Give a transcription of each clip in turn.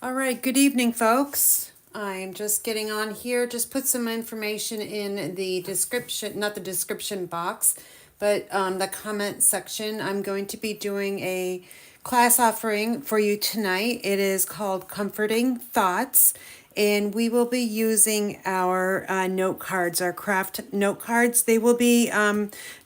All right, good evening, folks. I'm just getting on here. Just put some information in the description, not the description box, but the comment section. I'm going to be doing a class offering for you tonight. It is called Comforting Thoughts, and we will be using our note cards, our craft note cards. They will be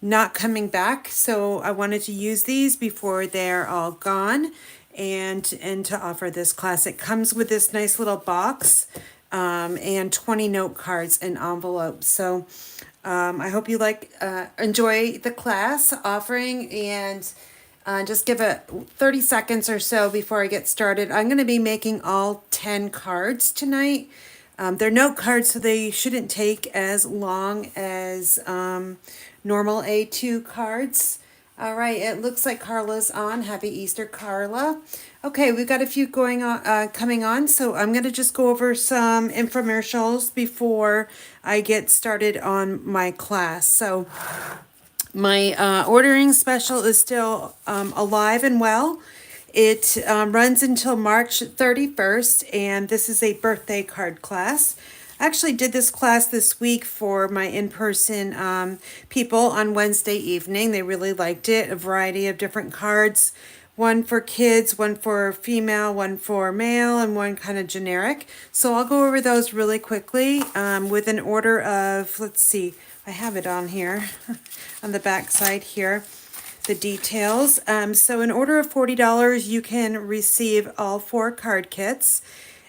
not coming back, so I wanted to use these before they're all gone and to offer this class. It comes with this nice little box and 20 note cards and envelopes. So I hope you enjoy the class offering, and just give it 30 seconds or so before I get started. I'm going to be making all 10 cards tonight. They're note cards, so they shouldn't take as long as normal A2 cards. All right, it looks like Carla's on. Happy Easter, Carla. Okay, we've got a few going on, coming on, so I'm going to just go over some infomercials before I get started on my class. So my ordering special is still alive and well. It runs until March 31st, and this is a birthday card class. I actually did this class this week for my in-person people on Wednesday evening. They really liked it. A variety of different cards. One for kids, one for female, one for male, and one kind of generic. So I'll go over those really quickly with an order of, let's see, I have it on here, on the back side here, the details. So in order of $40, you can receive all 4 card kits.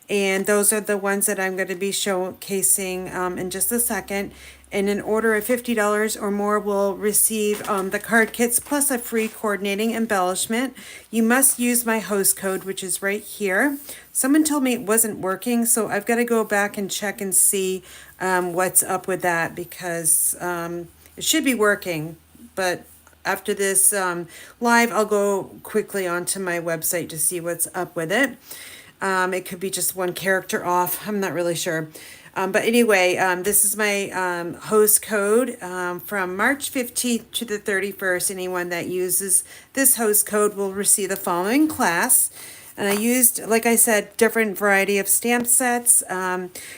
And those are the ones that I'm going to be showcasing in just a second. And in order of $50 or more, will receive the card kits plus a free coordinating embellishment. You must use my host code, which is right here. Someone told me it wasn't working, so I've got to go back and check and see what's up with that, because it should be working. But after this live, I'll go quickly onto my website to see what's up with it. It could be just one character off. I'm not really sure. But anyway, this is my host code from March 15th to the 31st. Anyone that uses this host code will receive the following class. And I used, like I said, different variety of stamp sets.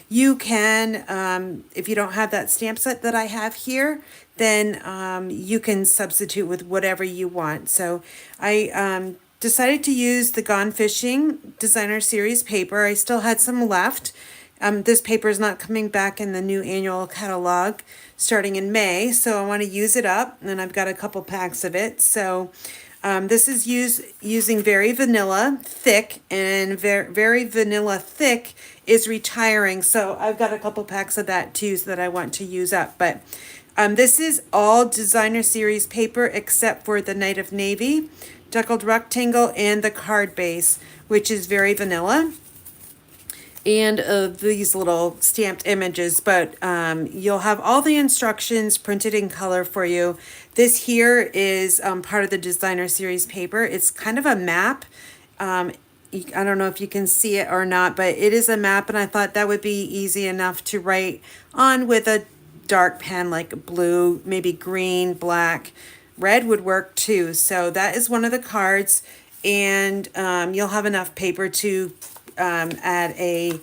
You can, if you don't have that stamp set that I have here, then you can substitute with whatever you want. So I decided to use the Gone Fishing Designer Series paper. I still had some left. This paper is not coming back in the new annual catalog starting in May, so I want to use it up, and I've got a couple packs of it. So this is using Very Vanilla Thick, and Very Vanilla Thick is retiring, so I've got a couple packs of that too that I want to use up. But this is all Designer Series paper except for the Night of Navy, Deckled Rectangle, and the card base, which is Very Vanilla. And these little stamped images, but you'll have all the instructions printed in color for you. This here is part of the Designer Series paper. It's kind of a map. I don't know if you can see it or not, but it is a map, and I thought that would be easy enough to write on with a dark pen like blue, maybe green, black. Red would work too. So that is one of the cards, and you'll have enough paper to add a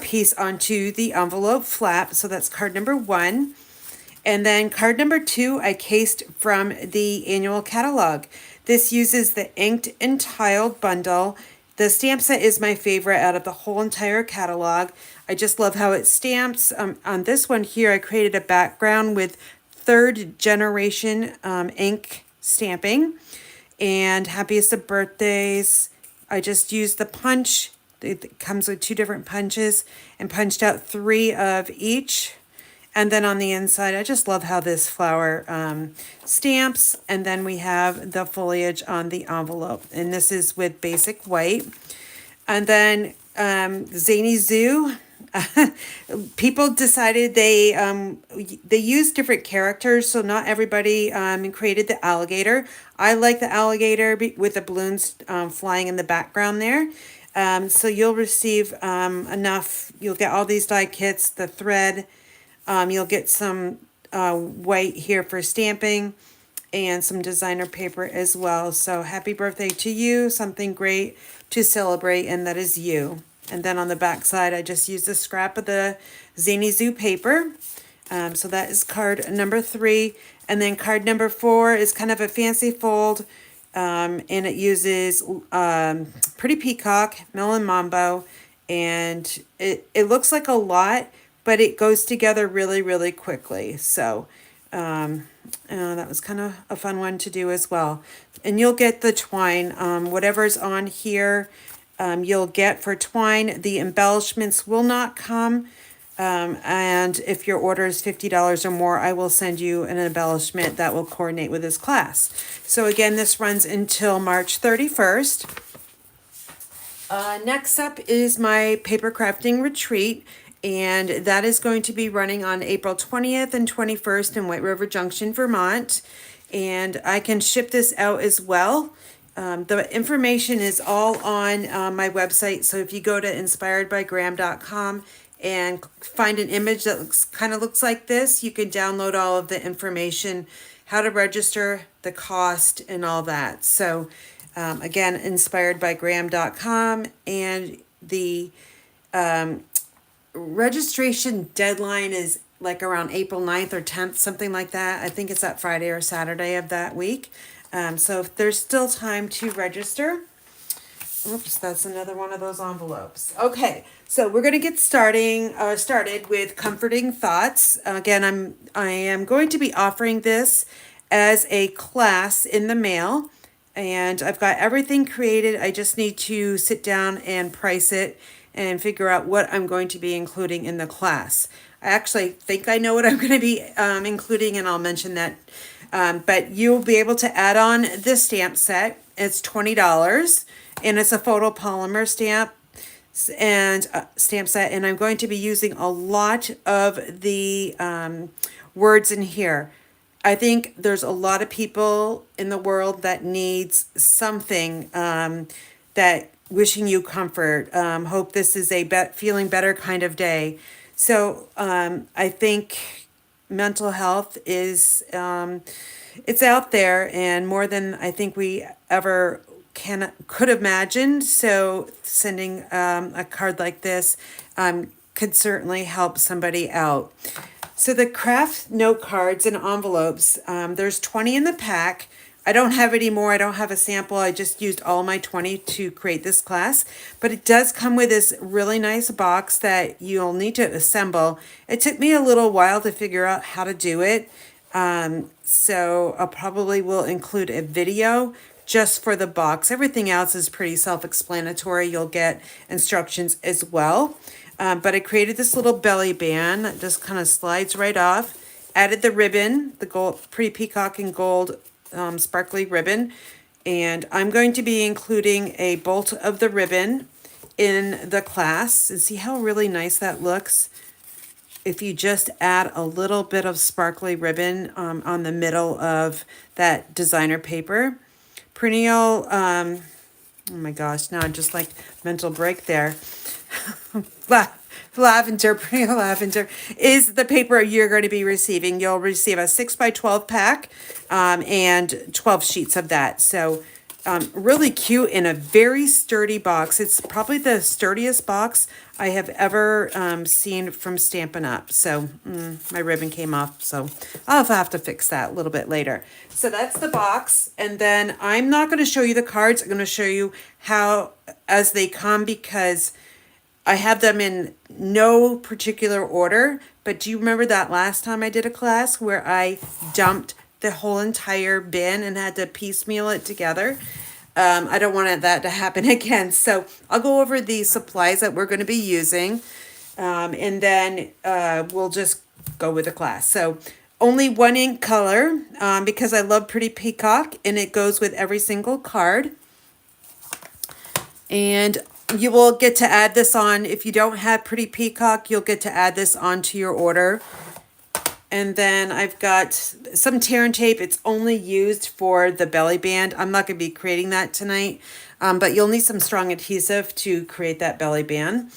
piece onto the envelope flap. So that's card number 1. And then card number 2, I cased from the annual catalog. This uses the inked and tiled bundle. The stamp set is my favorite out of the whole entire catalog. I just love how it stamps. On this one here, I created a background with 3rd generation ink stamping. And happiest of birthdays. I just used the punch. It comes with 2 different punches, and punched out 3 of each. And then on the inside, I just love how this flower stamps. And then we have the foliage on the envelope. And this is with basic white. And then Zany Zoo. People decided they used different characters, so not everybody created the alligator. I like the alligator with the balloons flying in the background there. So you'll receive enough. You'll get all these die kits, the thread. You'll get some white here for stamping, and some designer paper as well. So happy birthday to you, something great to celebrate, and that is you. And then on the back side, I just used a scrap of the Zany Zoo paper. So that is card number 3. And then card number 4 is kind of a fancy fold, and it uses Pretty Peacock, Melon Mambo, and it looks like a lot, but it goes together really, really quickly. So that was kind of a fun one to do as well. And you'll get the twine, whatever's on here, you'll get for twine. The embellishments will not come. And if your order is $50 or more, I will send you an embellishment that will coordinate with this class. So again, this runs until March 31st. Next up is my paper crafting retreat, and that is going to be running on April 20th and 21st in White River Junction, Vermont. And I can ship this out as well. The information is all on my website. So if you go to inspiredbygraham.com and find an image that kind of looks like this, you can download all of the information, how to register, the cost, and all that. So again, inspiredbygraham.com, and the registration deadline is like around April 9th or 10th, something like that. I think it's that Friday or Saturday of that week. So if there's still time to register. Oops, that's another one of those envelopes. Okay, so we're going to get started with Comforting Thoughts. Again, I am going to be offering this as a class in the mail, and I've got everything created. I just need to sit down and price it and figure out what I'm going to be including in the class. I actually think I know what I'm going to be including, and I'll mention that. But you'll be able to add on this stamp set. It's $20, and it's a photopolymer stamp and stamp set. And I'm going to be using a lot of the words in here. I think there's a lot of people in the world that needs something that wishing you comfort. Hope this is a feeling better kind of day. So I think mental health is it's out there, and more than I think we ever could imagine. So sending a card like this could certainly help somebody out. So the craft note cards and envelopes, there's 20 in the pack. I don't have any more. I don't have a sample. I just used all my 20 to create this class. But it does come with this really nice box that you'll need to assemble. It took me a little while to figure out how to do it. So I probably will include a video just for the box. Everything else is pretty self-explanatory. You'll get instructions as well. But I created this little belly band that just kind of slides right off. Added the ribbon, the gold, Pretty Peacock and gold sparkly ribbon. And I'm going to be including a bolt of the ribbon in the class. And see how really nice that looks? If you just add a little bit of sparkly ribbon on the middle of that designer paper. Perennial, oh my gosh, now I'm just like mental break there. Lavender, perennial lavender is the paper you're going to be receiving. You'll receive a 6x12 pack and 12 sheets of that. So really cute in a very sturdy box. It's probably the sturdiest box I have ever seen from Stampin' Up. So my ribbon came off, so I'll have to fix that a little bit later. So that's the box. And then I'm not going to show you the cards. I'm going to show you how as they come, because I have them in no particular order. But do you remember that last time I did a class where I dumped the whole entire bin and had to piecemeal it together? I don't want that to happen again. So I'll go over the supplies that we're going to be using. And then we'll just go with the class. So only one ink color because I love Pretty Peacock, and it goes with every single card. And you will get to add this on. If you don't have Pretty Peacock, you'll get to add this onto your order. And then I've got some tear and tape. It's only used for the belly band. I'm not going to be creating that tonight, but you'll need some strong adhesive to create that belly band.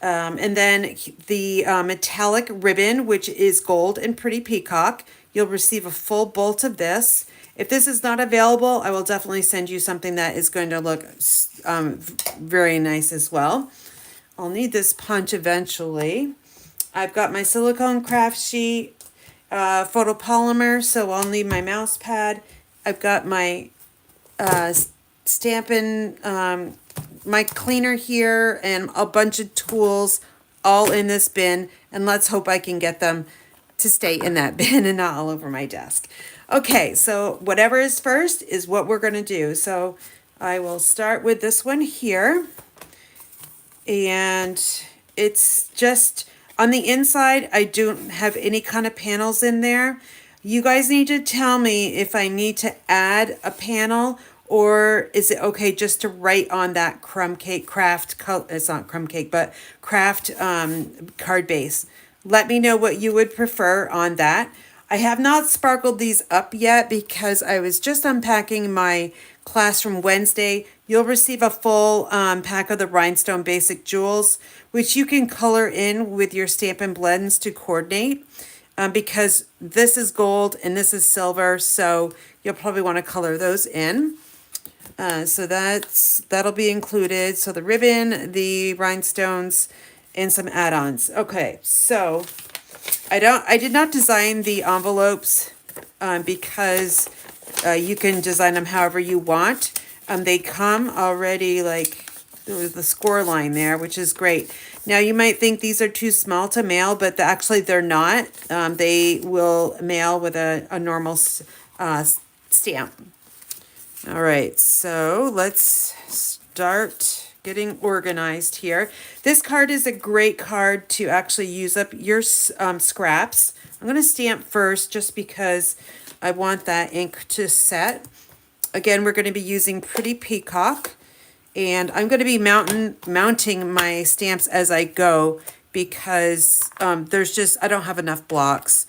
And then the metallic ribbon, which is gold and Pretty Peacock. You'll receive a full bolt of this. If this is not available, I will definitely send you something that is going to look very nice as well. I'll need this punch eventually. I've got my silicone craft sheet, photopolymer, so I'll need my mouse pad. I've got my Stampin', my cleaner here, and a bunch of tools all in this bin, and let's hope I can get them to stay in that bin and not all over my desk. Okay, so whatever is first is what we're going to do. So I will start with this one here, and it's just on the inside. I don't have any kind of panels in there. You guys need to tell me if I need to add a panel, or is it okay just to write on that crumb cake craft, it's not crumb cake, but craft card base. Let me know what you would prefer on that. I have not sparkled these up yet because I was just unpacking my class from Wednesday. You'll receive a full pack of the Rhinestone Basic Jewels, which you can color in with your Stampin' Blends to coordinate. Because this is gold and this is silver, so you'll probably want to color those in. So that'll be included. So the ribbon, the rhinestones, and some add-ons. Okay, so I did not design the envelopes because you can design them however you want. They come already, like there was the score line there, which is great. Now you might think these are too small to mail, but actually they're not. They will mail with a normal stamp. All right, so let's start getting organized here. This card is a great card to actually use up your scraps. I'm going to stamp first just because I want that ink to set. Again, we're going to be using Pretty Peacock, and I'm going to be mounting my stamps as I go because I don't have enough blocks.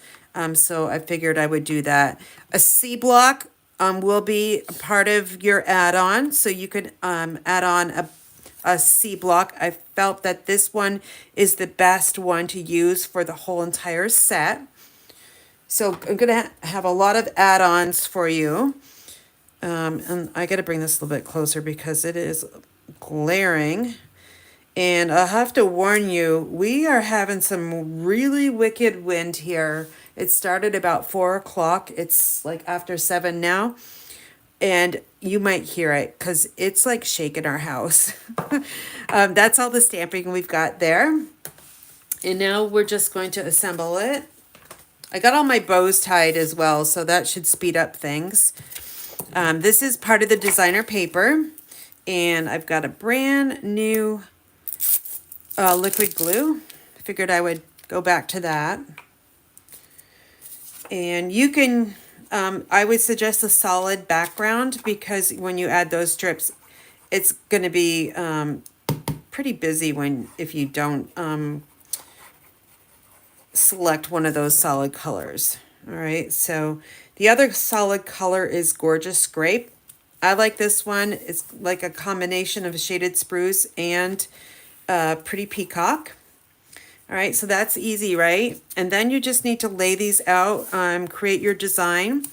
So I figured I would do that. A C block will be a part of your add-on, so you can add on a C block. I felt that this one is the best one to use for the whole entire set. So I'm going to have a lot of add-ons for you. And I got to bring this a little bit closer because it is glaring. And I'll have to warn you, we are having some really wicked wind here. It started about 4 o'clock. It's like after 7 now. And you might hear it because it's like shaking our house. That's all the stamping we've got there. And now we're just going to assemble it. I got all my bows tied as well, so that should speed up things. This is part of the designer paper, and I've got a brand new liquid glue. I figured I would go back to that. And you can, I would suggest a solid background because when you add those strips, it's going to be pretty busy if you don't select one of those solid colors. All right, so the other solid color is Gorgeous Grape. I like this one. It's like a combination of Shaded Spruce and Pretty Peacock. All right, so that's easy, right? And then you just need to lay these out, create your design.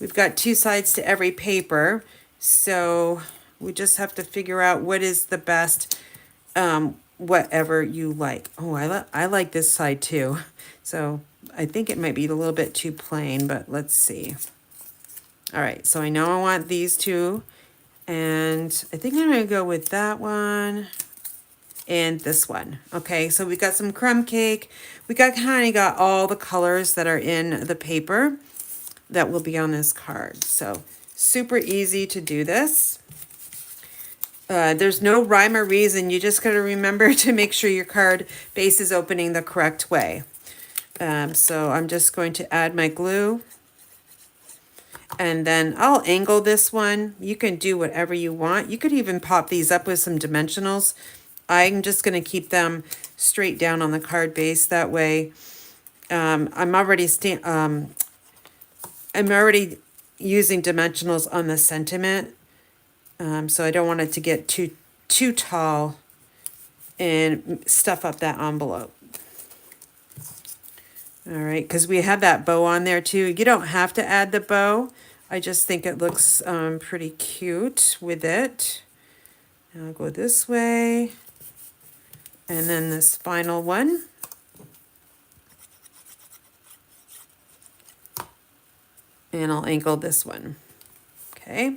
We've got 2 sides to every paper, so we just have to figure out what is the best, whatever you like. Oh, I like this side too. So I think it might be a little bit too plain, but let's see. All right, so I know I want these two, and I think I'm gonna go with that one and this one. Okay, so we got some crumb cake. We kind of got all the colors that are in the paper that will be on this card. So super easy to do this. There's no rhyme or reason. You just got to remember to make sure your card base is opening the correct way. So I'm just going to add my glue. And then I'll angle this one. You can do whatever you want. You could even pop these up with some dimensionals. I'm just going to keep them straight down on the card base. That way, I'm already using dimensionals on the sentiment. So I don't want it to get too tall and stuff up that envelope. All right, because we have that bow on there too. You don't have to add the bow. I just think it looks pretty cute with it. I'll go this way. And then this final one. And I'll angle this one. Okay.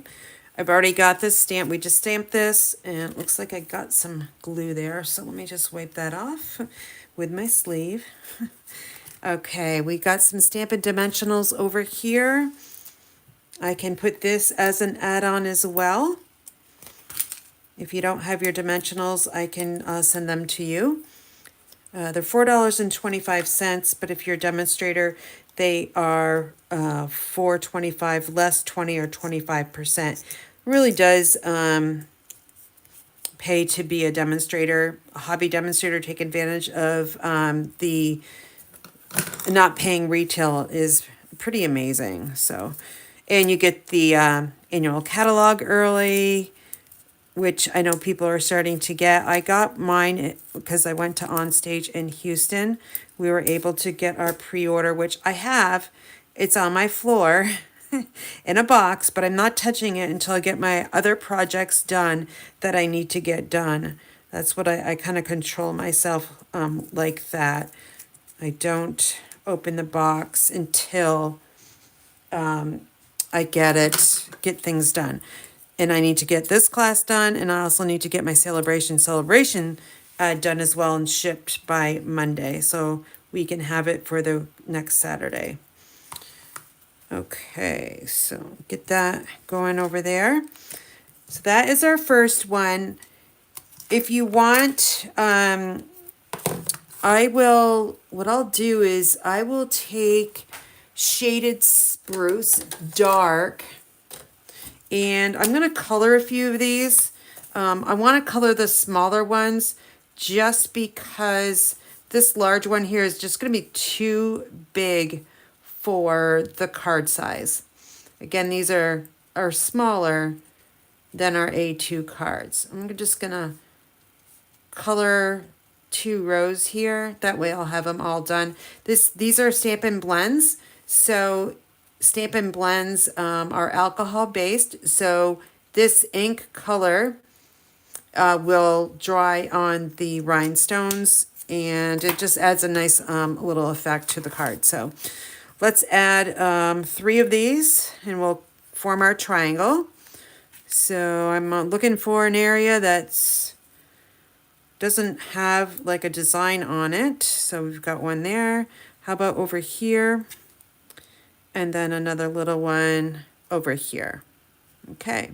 I've already got this stamp. We just stamped this, and it looks like I got some glue there. So let me just wipe that off with my sleeve. Okay, we got some Stampin' Dimensionals over here. I can put this as an add-on as well. If you don't have your dimensionals, I can send them to you. They're $4.25, but if you're a demonstrator, they are $4.25 less 20 or 25%. Really does pay to be a demonstrator, a hobby demonstrator. Take advantage of the not paying retail is pretty amazing. So, and you get the annual catalog early, which I know people are starting to get. I got mine because I went to On Stage in Houston. We were able to get our pre-order, which I have. It's on my floor in a box, but I'm not touching it until I get my other projects done that I need to get done. That's what I kind of control myself like that. I don't open the box until I get things done. And I need to get this class done, and I also need to get my celebration done as well and shipped by Monday, so we can have it for the next Saturday. Okay, so get that going over there. So that is our first one. If you want, what I'll do is I will take Shaded Spruce Dark, and I'm going to color a few of these. I want to color the smaller ones just because this large one here is just going to be too big for the card size. Again, these are smaller than our A2 cards. I'm just going to color 2 rows here. That way I'll have them all done. These are Stampin' Blends. So Stampin' Blends are alcohol based, so this ink color will dry on the rhinestones, and it just adds a nice little effect to the card. So let's add 3 of these, and we'll form our triangle. So I'm looking for an area that's doesn't have like a design on it. So we've got one there. How about over here? And then another little one over here. Okay,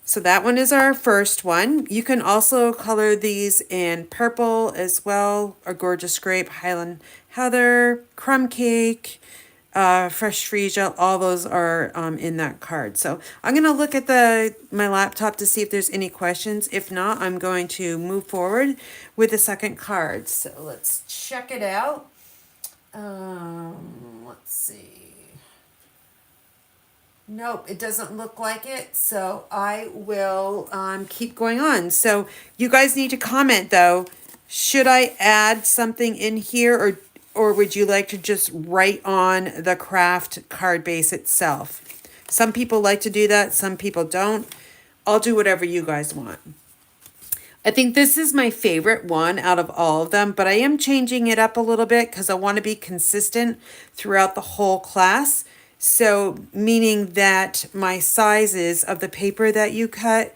so that one is our first one. You can also color these in purple as well, or Gorgeous Grape, Highland Heather, Crumb Cake, Fresh Freesia. All those are in that card. So I'm going to look at my laptop to see if there's any questions. If not, I'm going to move forward with the second card. So let's check it out. Let's see. Nope, it doesn't look like it, so I will keep going on. So you guys need to comment though. Should I add something in here, or would you like to just write on the craft card base itself? Some people like to do that, some people don't. I'll do whatever you guys want. I think this is my favorite one out of all of them, but I am changing it up a little bit because I want to be consistent throughout the whole class. So meaning that my sizes of the paper that you cut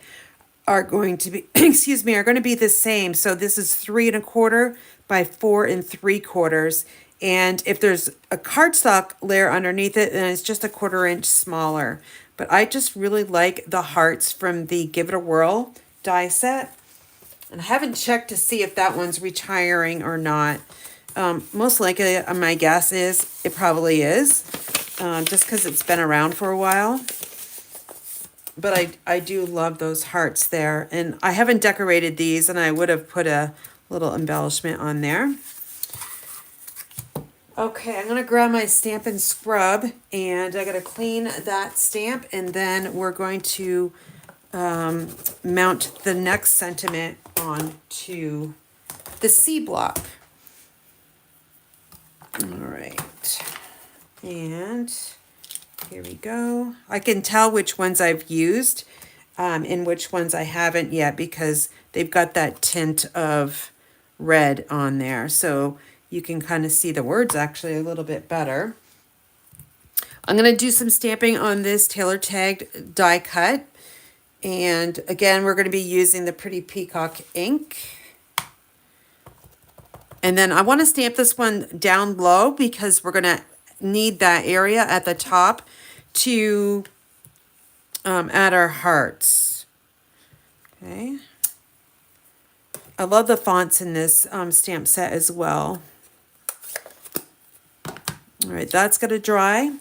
are going to be, excuse me, are going to be the same. So this is 3 1/4 by 4 3/4. And if there's a cardstock layer underneath it, then it's just 1/4 inch smaller. But I just really like the hearts from the Give It a Whirl die set. And I haven't checked to see if that one's retiring or not. Most likely, my guess is it probably is. Just because it's been around for a while. But I do love those hearts there. And I haven't decorated these, and I would have put a little embellishment on there. Okay, I'm going to grab my Stampin' Scrub, and I got to clean that stamp, and then we're going to mount the next sentiment onto the C block. All right. And Here we go. I can tell which ones I've used and which ones I haven't yet because they've got that tint of red on there. So you can kind of see the words actually a little bit better. I'm going to do some stamping on this tailor tagged die cut. And again, we're going to be using the Pretty Peacock ink. And then I want to stamp this one down low because we're going to need that area at the top to add our hearts. Okay. I love the fonts in this stamp set as well. All right, that's going to dry.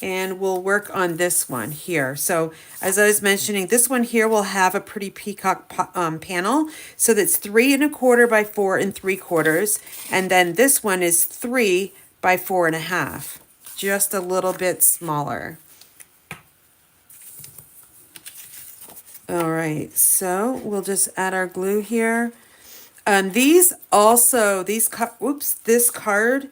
And we'll work on this one here. So as I was mentioning, this one here will have a Pretty Peacock panel. So that's 3 1/4 by 4 3/4. And then this one is 3 by 4 1/2. Just a little bit smaller. All right, so we'll just add our glue here. This card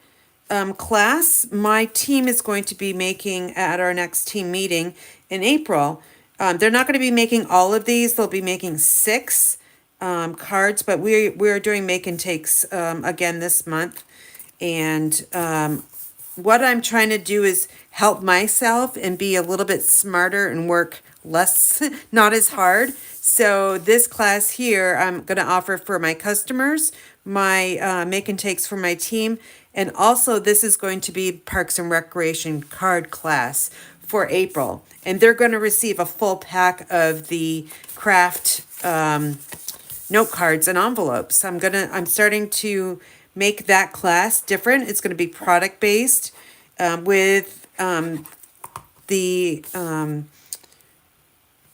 class, my team is going to be making at our next team meeting in April. They're not going to be making all of these. They'll be making 6 cards, but we're doing make and takes again this month. And what I'm trying to do is help myself and be a little bit smarter and work less, not as hard. So this class here, I'm going to offer for my customers, my make and takes for my team. And also this is going to be Parks and Recreation card class for April. And they're going to receive a full pack of the craft note cards and envelopes. I'm starting to make that class different. It's going to be product based with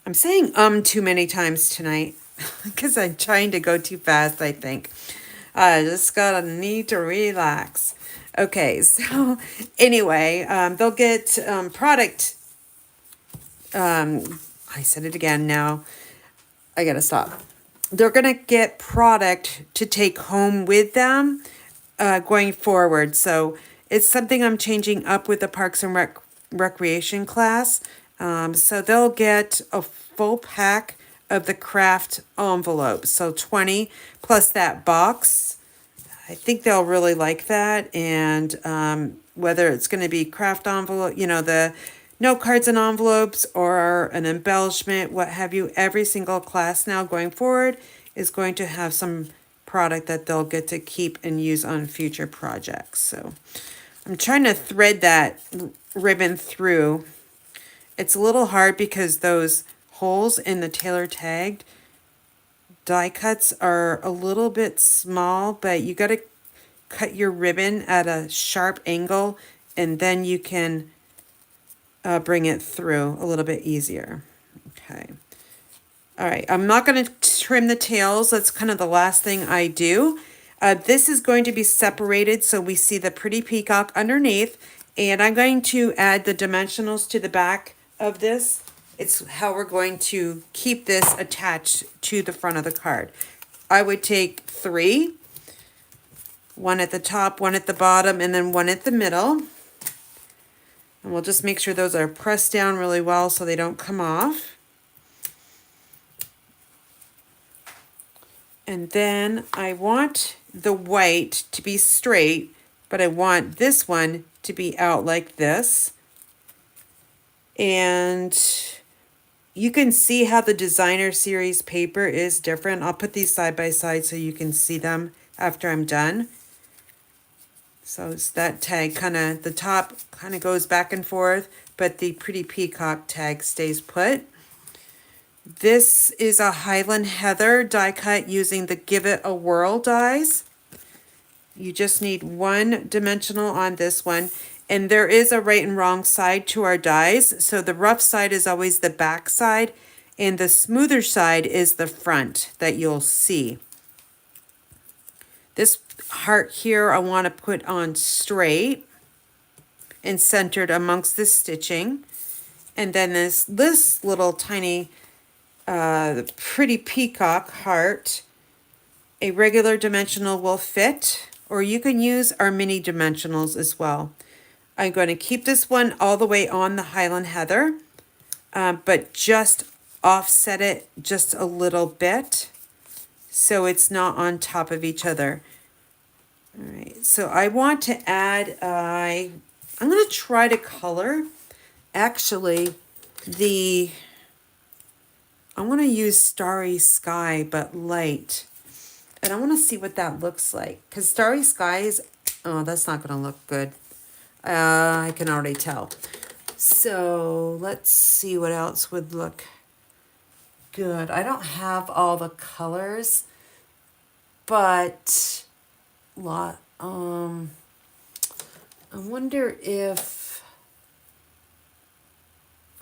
I'm saying too many times tonight because I'm trying to go too fast, I think. I just gotta need to relax. Okay, so anyway, they'll get product. I said it again now. I gotta stop. They're gonna get product to take home with them going forward. So it's something I'm changing up with the Parks and Recreation class. So they'll get a full pack of the craft envelopes. So 20 plus that box. I think they'll really like that. And whether it's going to be craft envelope, the note cards and envelopes or an embellishment, what have you, every single class now going forward is going to have some product that they'll get to keep and use on future projects. So I'm trying to thread that ribbon through. It's a little hard because those holes in the tailor tagged die cuts are a little bit small, but you got to cut your ribbon at a sharp angle and then you can bring it through a little bit easier. Okay. All right, I'm not going to trim the tails. That's kind of the last thing I do. This is going to be separated so we see the Pretty Peacock underneath, and I'm going to add the dimensionals to the back of this. It's how we're going to keep this attached to the front of the card. I would take 3, 1 at the top, 1 at the bottom, and then 1 at the middle. And we'll just make sure those are pressed down really well so they don't come off. And then I want the white to be straight, but I want this one to be out like this. And you can see how the designer series paper is different. I'll put these side by side so you can see them after I'm done. So it's that tag the top kind of goes back and forth, but the Pretty Peacock tag stays put. This is a Highland Heather die cut using the Give It a Whirl dies. You just need 1 dimensional on this one. And there is a right and wrong side to our dies. So the rough side is always the back side, and the smoother side is the front that you'll see. This heart here I want to put on straight and centered amongst the stitching. And then this little tiny Pretty Peacock heart, a regular dimensional will fit, or you can use our mini dimensionals as well. I'm going to keep this one all the way on the Highland Heather, but just offset it just a little bit so it's not on top of each other. All right, so I want to add, I'm going to try to color, actually, I'm going to use Starry Sky, but light. And I want to see what that looks like. Because Starry Sky is, oh, that's not going to look good. I can already tell. So let's see what else would look good. I don't have all the colors, but I wonder if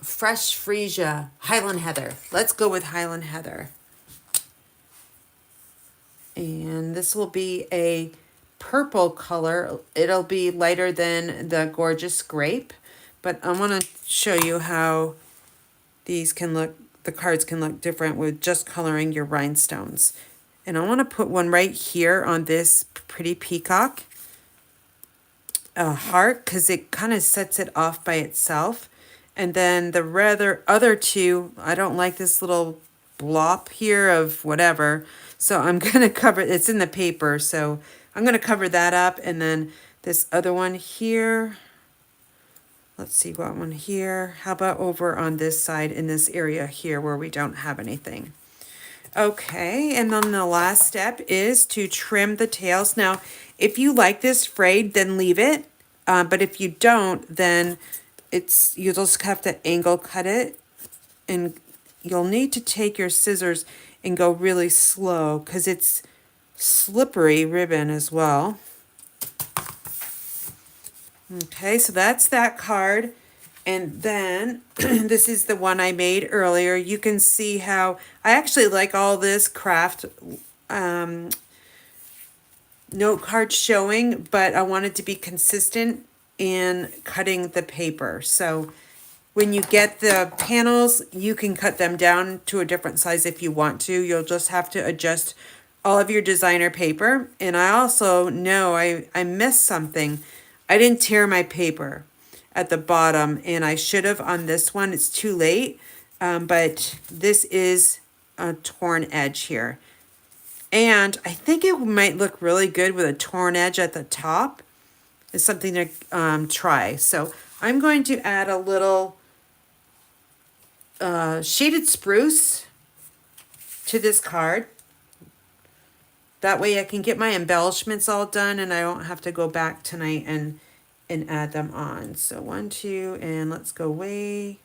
Fresh Freesia, Highland Heather. Let's go with Highland Heather. And this will be a purple color. It'll be lighter than the Gorgeous Grape, but I want to show you how these can look, the cards can look different with just coloring your rhinestones. And I want to put one right here on this pretty peacock heart, because it kind of sets it off by itself. And then the other two, I don't like this little blop here of whatever, so I'm going to cover, it's in the paper, so I'm going to cover that up. And then this other one here, let's see what one here, how about over on this side in this area here where we don't have anything. Okay, and then the last step is to trim the tails. Now, if you like this frayed, then leave it. But if you don't, then you'll just have to angle cut it. And you'll need to take your scissors and go really slow because it's slippery ribbon as well. Okay, so that's that card. And then this is the one I made earlier. You can see how I actually like all this craft note card showing, but I wanted to be consistent in cutting the paper. So when you get the panels, you can cut them down to a different size if you want to. You'll just have to adjust all of your designer paper. And I also know I missed something. I didn't tear my paper at the bottom, and I should have on this one. It's too late, but this is a torn edge here. And I think it might look really good with a torn edge at the top. It's something to try. So I'm going to add a little shaded spruce to this card. That way I can get my embellishments all done and I don't have to go back tonight and add them on. So 1, 2, and let's go way,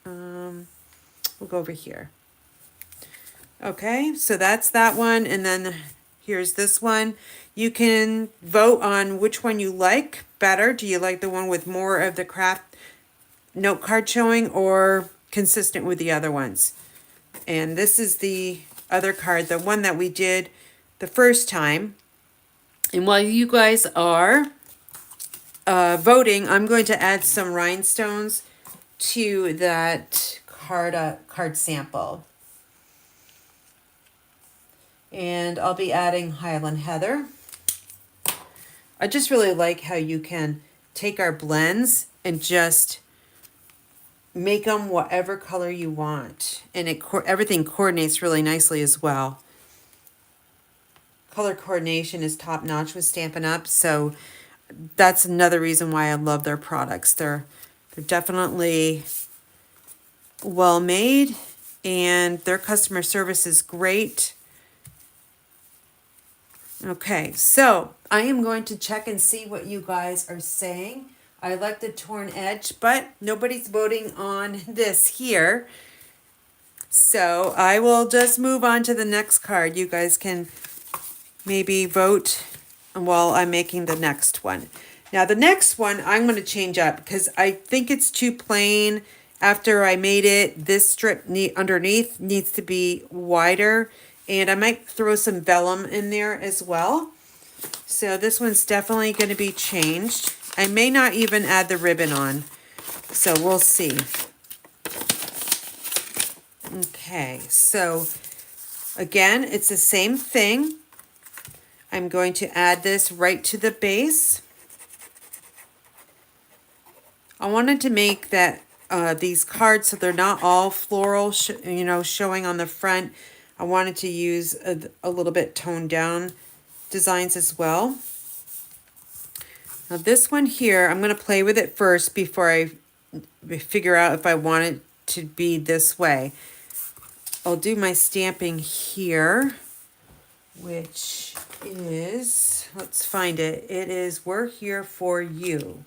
we'll go over here. Okay, so that's that one. And then here's this one. You can vote on which one you like better. Do you like the one with more of the craft note card showing or consistent with the other ones? And this is the other card, the one that we did the first time. And while you guys are voting, I'm going to add some rhinestones to that card sample. And I'll be adding Highland Heather. I just really like how you can take our blends and just make them whatever color you want. And everything coordinates really nicely as well. Color coordination is top notch with Stampin' Up. So that's another reason why I love their products. They're definitely well made and their customer service is great. Okay, so I am going to check and see what you guys are saying. I like the torn edge, but nobody's voting on this here. So I will just move on to the next card. You guys can maybe vote while I'm making the next one. Now the next one I'm going to change up because I think it's too plain. After I made it, this strip underneath needs to be wider. And I might throw some vellum in there as well. So this one's definitely going to be changed. I may not even add the ribbon on. So we'll see. Okay, so again, it's the same thing. I'm going to add this right to the base. I wanted to make that these cards so they're not all floral, showing on the front. I wanted to use a little bit toned down designs as well. Now this one here, I'm going to play with it first before I figure out if I want it to be this way. I'll do my stamping here, which is, let's find it. It is "We're Here For You."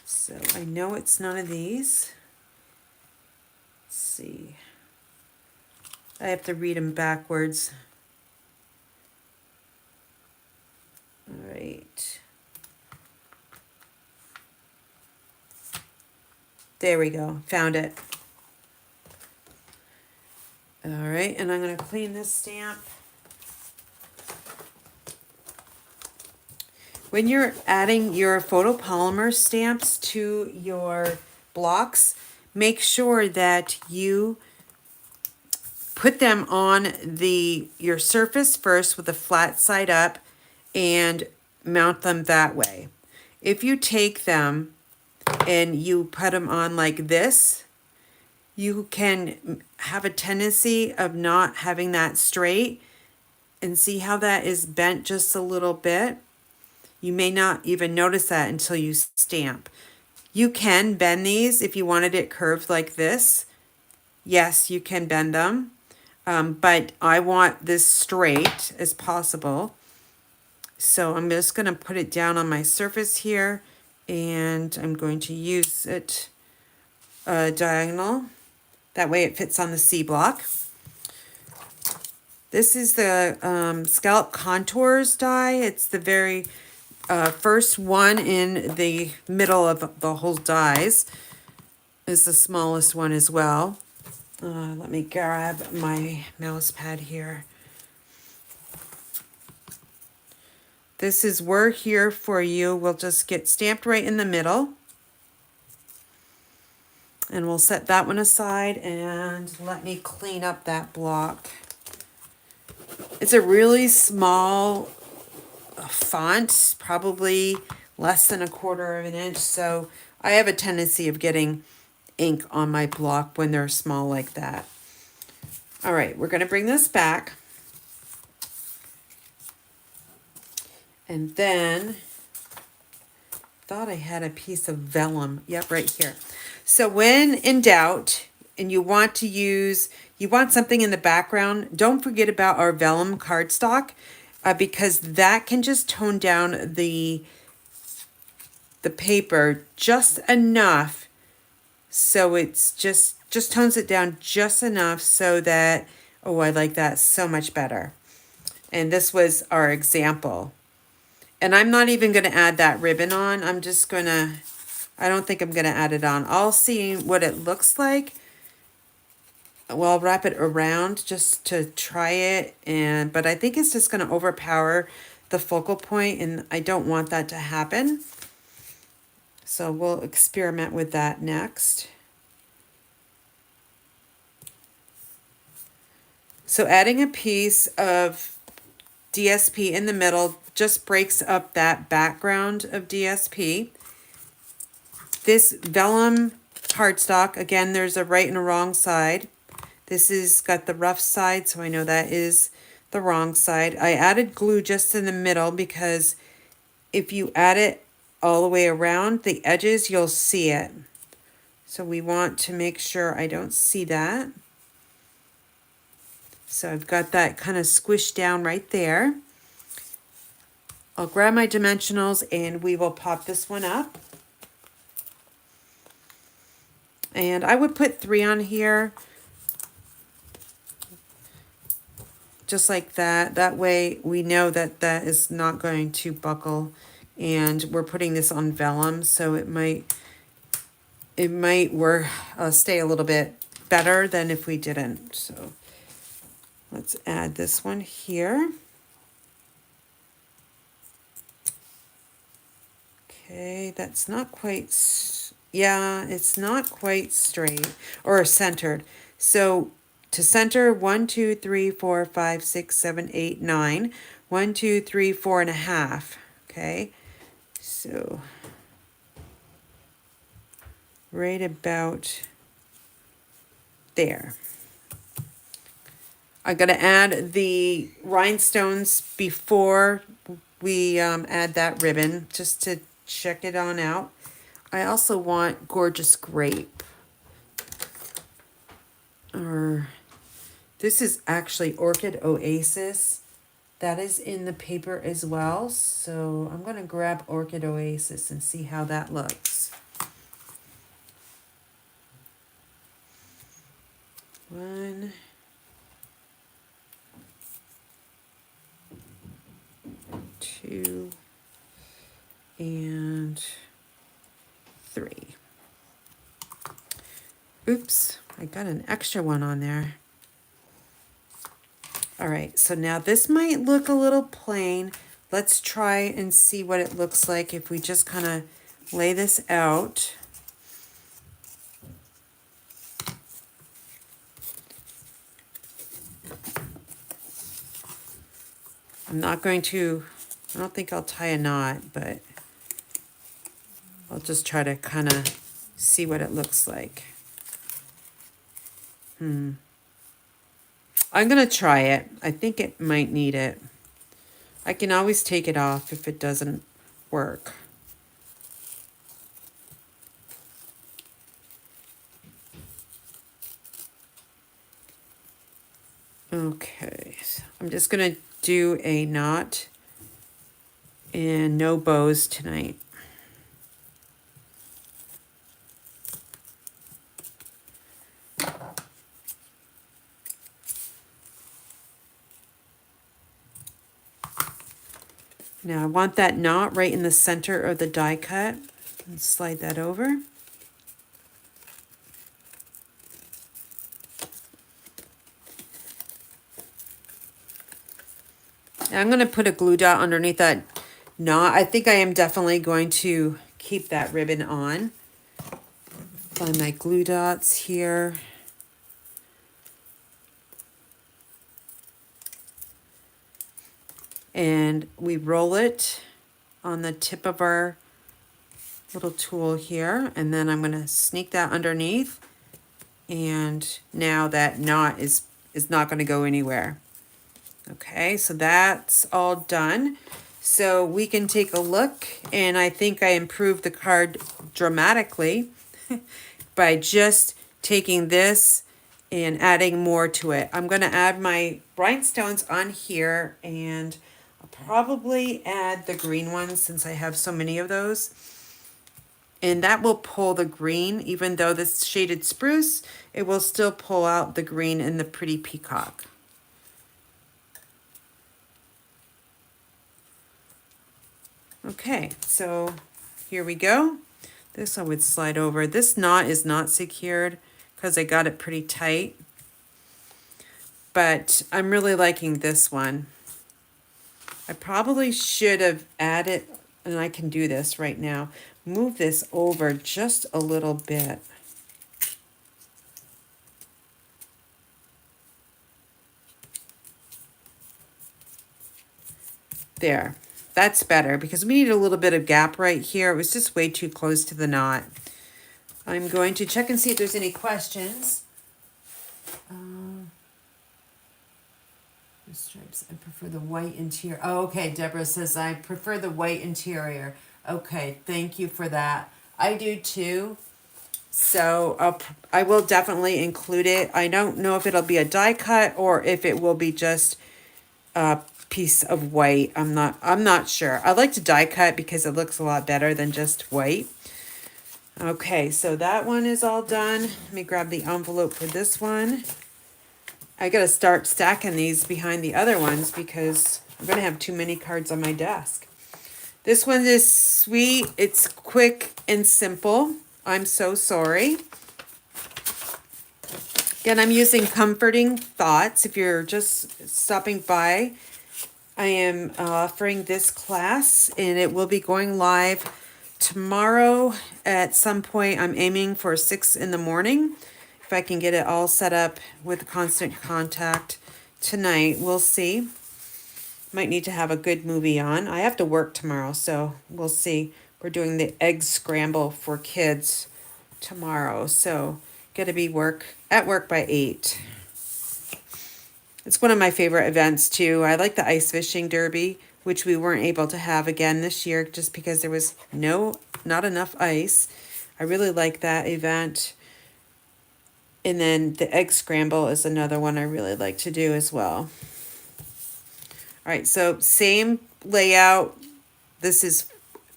So I know it's none of these. Let's see. I have to read them backwards. All right. There we go. Found it. All right, and I'm going to clean this stamp. When you're adding your photopolymer stamps to your blocks, make sure that you put them on your surface first with the flat side up and mount them that way. If you take them and you put them on like this, you can have a tendency of not having that straight, and see how that is bent just a little bit. You may not even notice that until you stamp. You can bend these if you wanted it curved like this. Yes, you can bend them, but I want this straight as possible. So I'm just going to put it down on my surface here, and I'm going to use it diagonal. That way it fits on the C block. This is the Scallop Contours die. It's the very first one in the middle of the whole dies. Is the smallest one as well. Let me grab my mouse pad here. This is "We're Here For You." We'll just get stamped right in the middle. And we'll set that one aside, and let me clean up that block. It's a really small font, probably less than 1/4 of an inch. So I have a tendency of getting ink on my block when they're small like that. All right, we're going to bring this back. And then, thought I had a piece of vellum. Yep, right here. So when in doubt, and you want something in the background, don't forget about our vellum cardstock, because that can just tone down the paper just enough. So it's just tones it down just enough so that, oh, I like that so much better. And this was our example. And I'm not even going to add that ribbon on. I don't think I'm going to add it on. I'll see what it looks like. Well, I'll wrap it around just to try it. But I think it's just going to overpower the focal point, and I don't want that to happen. So we'll experiment with that next. So adding a piece of DSP in the middle just breaks up that background of DSP. This vellum cardstock, again, there's a right and a wrong side. This has got the rough side, so I know that is the wrong side. I added glue just in the middle because if you add it all the way around the edges, you'll see it. So we want to make sure I don't see that. So I've got that kind of squished down right there. I'll grab my dimensionals and we will pop this one up. And I would put 3 on here. Just like that. That way we know that that is not going to buckle. And we're putting this on vellum, so it might stay a little bit better than if we didn't. So let's add this one here. Okay, that's not quite, yeah, it's not quite straight or centered. So to center, 1, 2, 3, 4, 5, 6, 7, 8, 9. 1, 2, 3, 4.5. Okay, so right about there. I'm going to add the rhinestones before we add that ribbon, just to check it on out. I also want Gorgeous Grape. Or this is actually Orchid Oasis. That is in the paper as well. So I'm going to grab Orchid Oasis and see how that looks. One, two, and three. Oops, I got an extra one on there. All right, so now this might look a little plain. Let's try and see what it looks like if we just kind of lay this out. I'm not going to, I don't think I'll tie a knot, but I'll just try to kind of see what it looks like. I'm going to try it. I think it might need it. I can always take it off if it doesn't work. Okay, so I'm just going to do a knot and no bows tonight. Now I want that knot right in the center of the die cut. And slide that over. And I'm going to put a glue dot underneath that knot. I think I am definitely going to keep that ribbon on. Find my glue dots here. And we roll it on the tip of our little tool here. And then I'm going to sneak that underneath. And now that knot is not going to go anywhere. Okay, so that's all done. So we can take a look, and I think I improved the card dramatically by just taking this and adding more to it. I'm going to add my rhinestones on here, and I'll probably add the green ones since I have so many of those. And that will pull the green, even though this shaded spruce, it will still pull out the green in the pretty peacock. Okay, so here we go. This I would slide over. This knot is not secured because I got it pretty tight. But I'm really liking this one. I probably should have added, and I can do this right now, move this over just a little bit. There. That's better because we need a little bit of gap right here. It was just way too close to the knot. I'm going to check and see if there's any questions. The stripes, I prefer the white interior. Oh, okay, Deborah says I prefer the white interior. Okay, thank you for that. I do too. So I will definitely include it. I don't know if it'll be a die cut or if it will be just piece of white. I'm not sure. I like to die cut because it looks a lot better than just white. Okay, so that one is all done. Let me grab the envelope for this one. I gotta start stacking these behind the other ones because I'm gonna have too many cards on my desk. This one is sweet. It's quick and simple. I'm so sorry. Again, I'm using Comforting Thoughts. If you're just stopping by, I am offering this class, and it will be going live tomorrow at some point. I'm aiming for 6 in the morning. If I can get it all set up with Constant Contact tonight, we'll see. Might need to have a good movie on. I have to work tomorrow, so we'll see. We're doing the egg scramble for kids tomorrow, so gotta be at work by 8. It's one of my favorite events too. I like the ice fishing derby, which we weren't able to have again this year just because there was not enough ice. I really like that event. And then the egg scramble is another one I really like to do as well. All right, so same layout. This is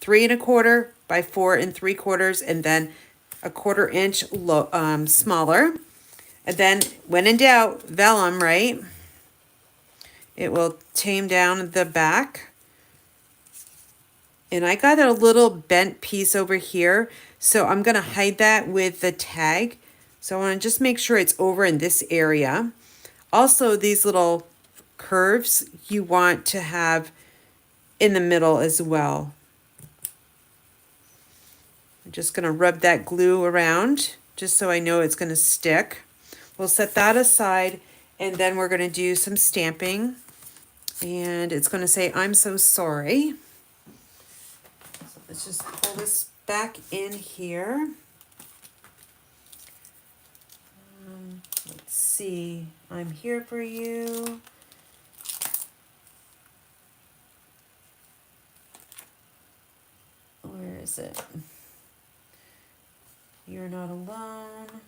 3 1/4 by 4 3/4, and then a 1/4 inch smaller. And then when in doubt, vellum, right? It will tame down the back. And I got a little bent piece over here, so I'm gonna hide that with the tag. So I wanna just make sure it's over in this area. Also, these little curves you want to have in the middle as well. I'm just gonna rub that glue around just so I know it's gonna stick. We'll set that aside, and then we're gonna do some stamping. And it's going to say, I'm so sorry. So let's just pull this back in here. Let's see. I'm here for you. Where is it? You're not alone.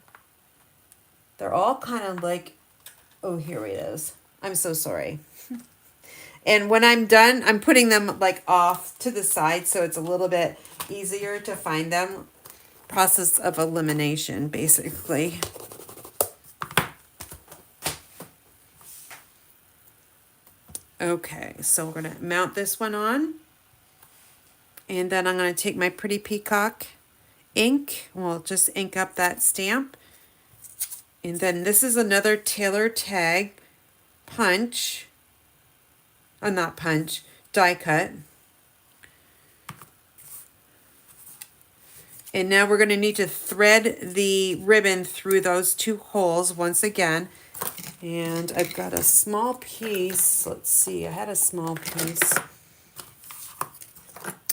They're all kind of like, oh, here it is. I'm so sorry. And when I'm done, I'm putting them like off to the side so it's a little bit easier to find them. Process of elimination, basically. Okay, so we're going to mount this one on. And then I'm going to take my Pretty Peacock ink. We'll just ink up that stamp. And then this is another Taylor tag punch. Not punch, die cut. And now we're going to need to thread the ribbon through those 2 holes once again. And I've got a small piece. Let's see, I had a small piece.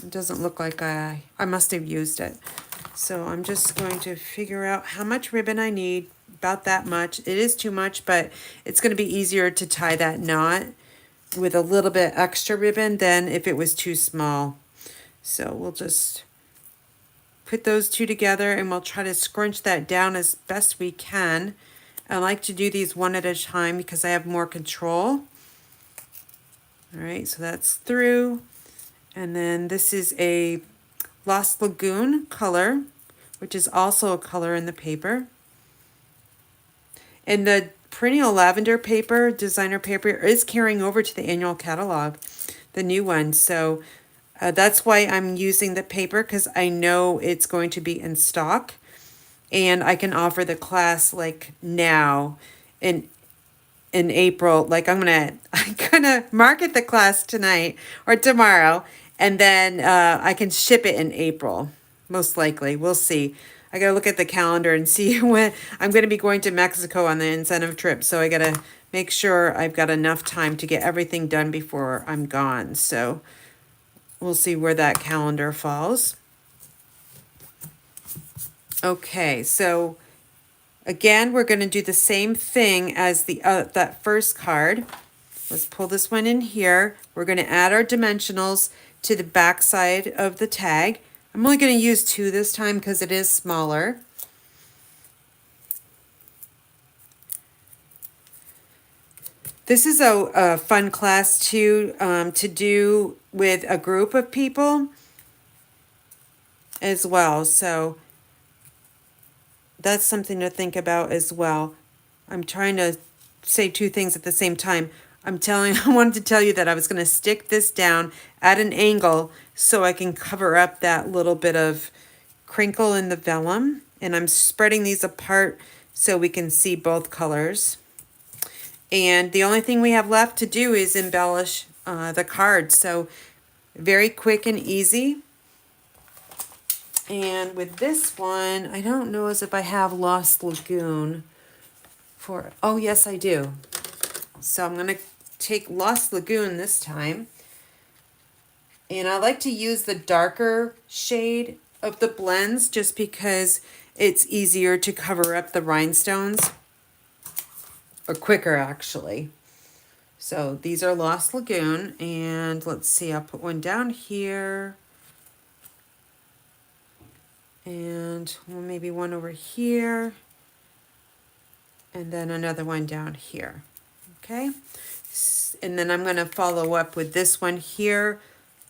It doesn't look like I must have used it. So I'm just going to figure out how much ribbon I need. About that much. It is too much, but it's going to be easier to tie that knot with a little bit extra ribbon than if it was too small. So we'll just put those 2 together and we'll try to scrunch that down as best we can. I like to do these one at a time because I have more control. All right, so that's through. And then this is a Lost Lagoon color, which is also a color in the paper. And the perennial lavender paper, designer paper, is carrying over to the annual catalog, the new one. So that's why I'm using the paper, because I know it's going to be in stock. And I can offer the class like now in April. Like I'm gonna market the class tonight or tomorrow, and then I can ship it in April, most likely. We'll see. I gotta look at the calendar and see when I'm gonna be going to Mexico on the incentive trip. So I gotta make sure I've got enough time to get everything done before I'm gone. So we'll see where that calendar falls. Okay, so again, we're gonna do the same thing as the that first card. Let's pull this one in here. We're gonna add our dimensionals to the back side of the tag. I'm only going to use 2 this time because it is smaller. This is a fun class too, to do with a group of people as well. So that's something to think about as well. I'm trying to say 2 things at the same time. I wanted to tell you that I was going to stick this down at an angle so I can cover up that little bit of crinkle in the vellum. And I'm spreading these apart so we can see both colors. And the only thing we have left to do is embellish the card. So very quick and easy. And with this one, I don't know as if I have Lost Lagoon for, oh yes I do. So I'm going to take Lost Lagoon this time. And I like to use the darker shade of the blends just because it's easier to cover up the rhinestones, or quicker actually. So these are Lost Lagoon, and let's see, I'll put one down here, and maybe one over here, and then another one down here. Okay, and then I'm going to follow up with this one here.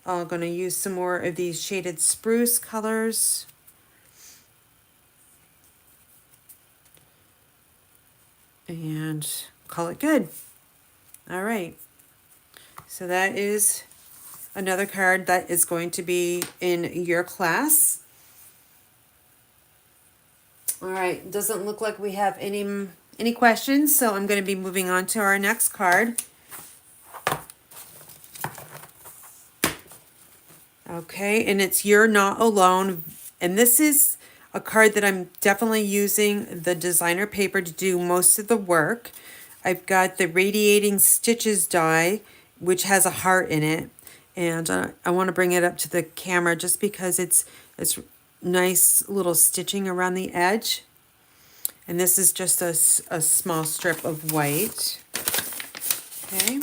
I'm going to use some more of these shaded spruce colors. And call it good. All right. So that is another card that is going to be in your class. All right. Doesn't look like we have any questions, so I'm going to be moving on to our next card. Okay, and it's You're Not Alone. And this is a card that I'm definitely using the designer paper to do most of the work. I've got the Radiating Stitches die, which has a heart in it. And I want to bring it up to the camera just because it's nice little stitching around the edge. And this is just a small strip of white. Okay.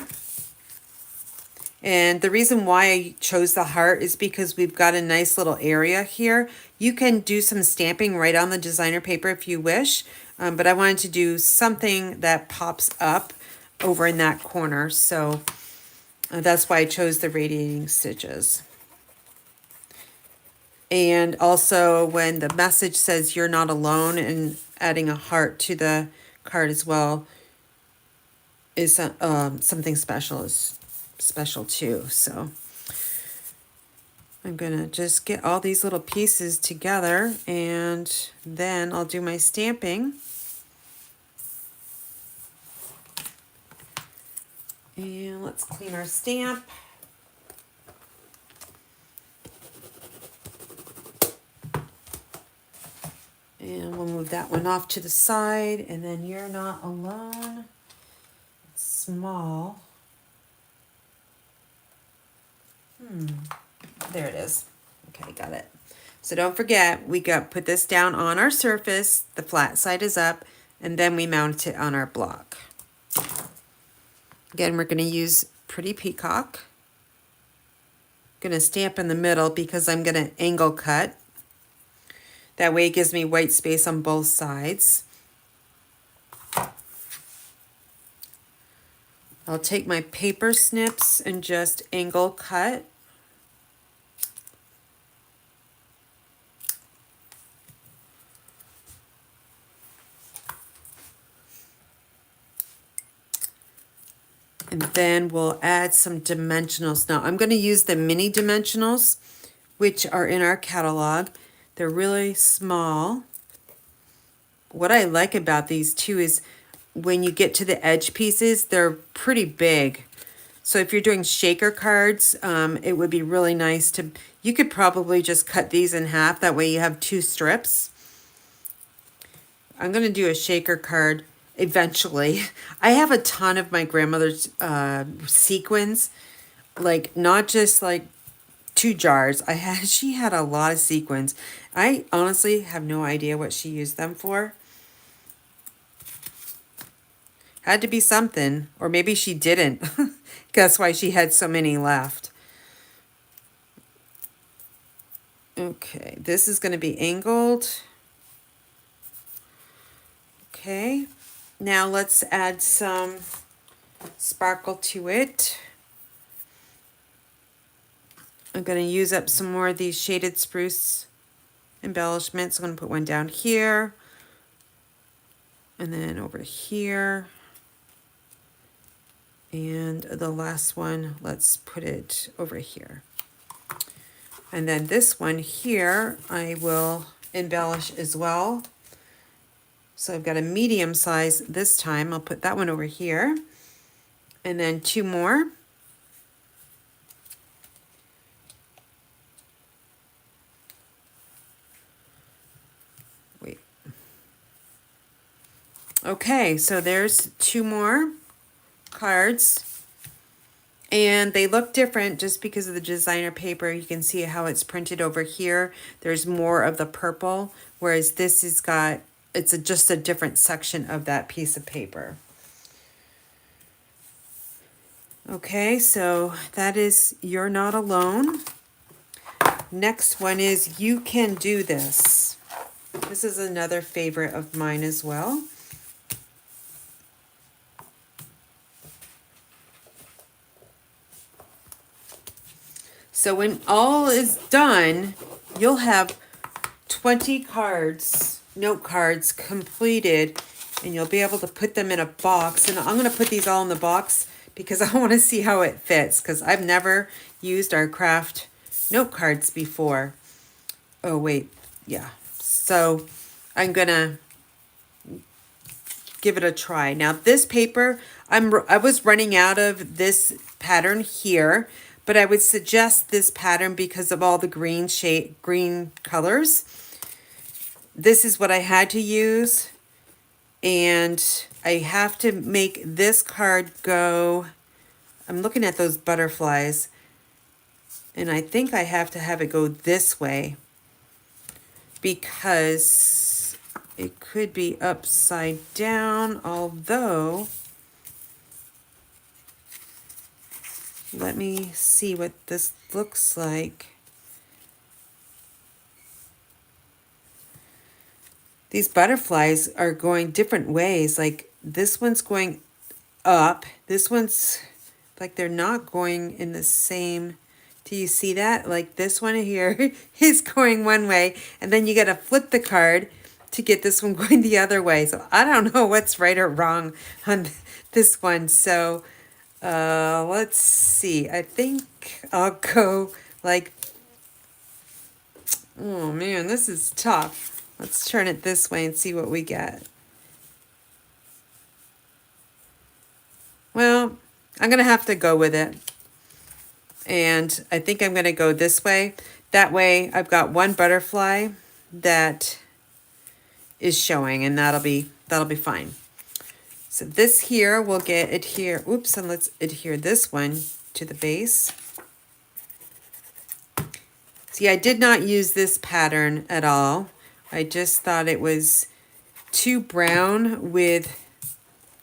And the reason why I chose the heart is because we've got a nice little area here. You can do some stamping right on the designer paper if you wish, but I wanted to do something that pops up over in that corner. So that's why I chose the Radiating Stitches. And also when the message says You're Not Alone, and adding a heart to the card as well is something special too. So I'm gonna just get all these little pieces together, and then I'll do my stamping. And let's clean our stamp. And we'll move that one off to the side, and then You're Not Alone. It's small. There it is. Okay, got it. So don't forget, we put this down on our surface, the flat side is up, and then we mount it on our block. Again, we're going to use Pretty Peacock. I'm going to stamp in the middle because I'm going to angle cut. That way it gives me white space on both sides. I'll take my paper snips and just angle cut. And then we'll add some dimensionals. Now I'm going to use the mini dimensionals, which are in our catalog. They're really small. What I like about these too is when you get to the edge pieces, they're pretty big. So if you're doing shaker cards, it would be really nice to, you could probably just cut these in half. That way you have 2 strips. I'm going to do a shaker card eventually. I have a ton of my grandmother's sequins, like not just like 2 jars. She had a lot of sequins. I honestly have no idea what she used them for. Had to be something, or maybe she didn't. That's why she had so many left. Okay, this is going to be angled. Okay, now let's add some sparkle to it. I'm going to use up some more of these shaded spruce embellishments. I'm going to put one down here, and then over here. And the last one, let's put it over here. And then this one here, I will embellish as well. So I've got a medium size this time. I'll put that one over here. And then 2 more. Wait. Okay, so there's 2 more cards. And they look different just because of the designer paper. You can see how it's printed over here. There's more of the purple, whereas this has got, just a different section of that piece of paper. Okay, so that is You're Not Alone. Next one is You Can Do This. This is another favorite of mine as well. So when all is done, you'll have 20 cards, note cards completed, and you'll be able to put them in a box. And I'm going to put these all in the box because I want to see how it fits, because I've never used our craft note cards before. Oh, wait. Yeah. So I'm going to give it a try. Now, this paper, I was running out of this pattern here, but I would suggest this pattern because of all the green colors. This is what I had to use, and I have to make this card go. I'm looking at those butterflies, and I think I have to have it go this way because it could be upside down, although let me see what this looks like. These butterflies are going different ways. Like this one's going up. This one's like they're not going in the same. Do you see that? Like this one here is going one way, and then you got to flip the card to get this one going the other way. So I don't know what's right or wrong on this one. So let's see. I think I'll go like, oh man, this is tough. Let's turn it this way and see what we get. Well, I'm going to have to go with it. And I think I'm going to go this way. That way I've got one butterfly that is showing, and that'll be fine. So this here will get adhere. Oops, and let's adhere this one to the base. See, I did not use this pattern at all. I just thought it was too brown with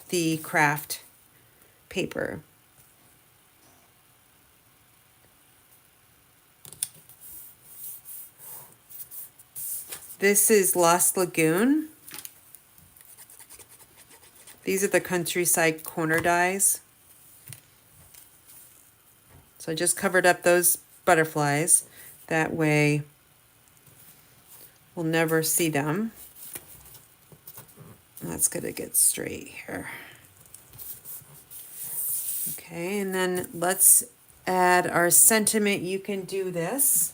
the craft paper. This is Lost Lagoon. These are the countryside corner dies. So I just covered up those butterflies. That way we'll never see them. That's gonna get straight here. Okay, and then let's add our sentiment, You Can Do This.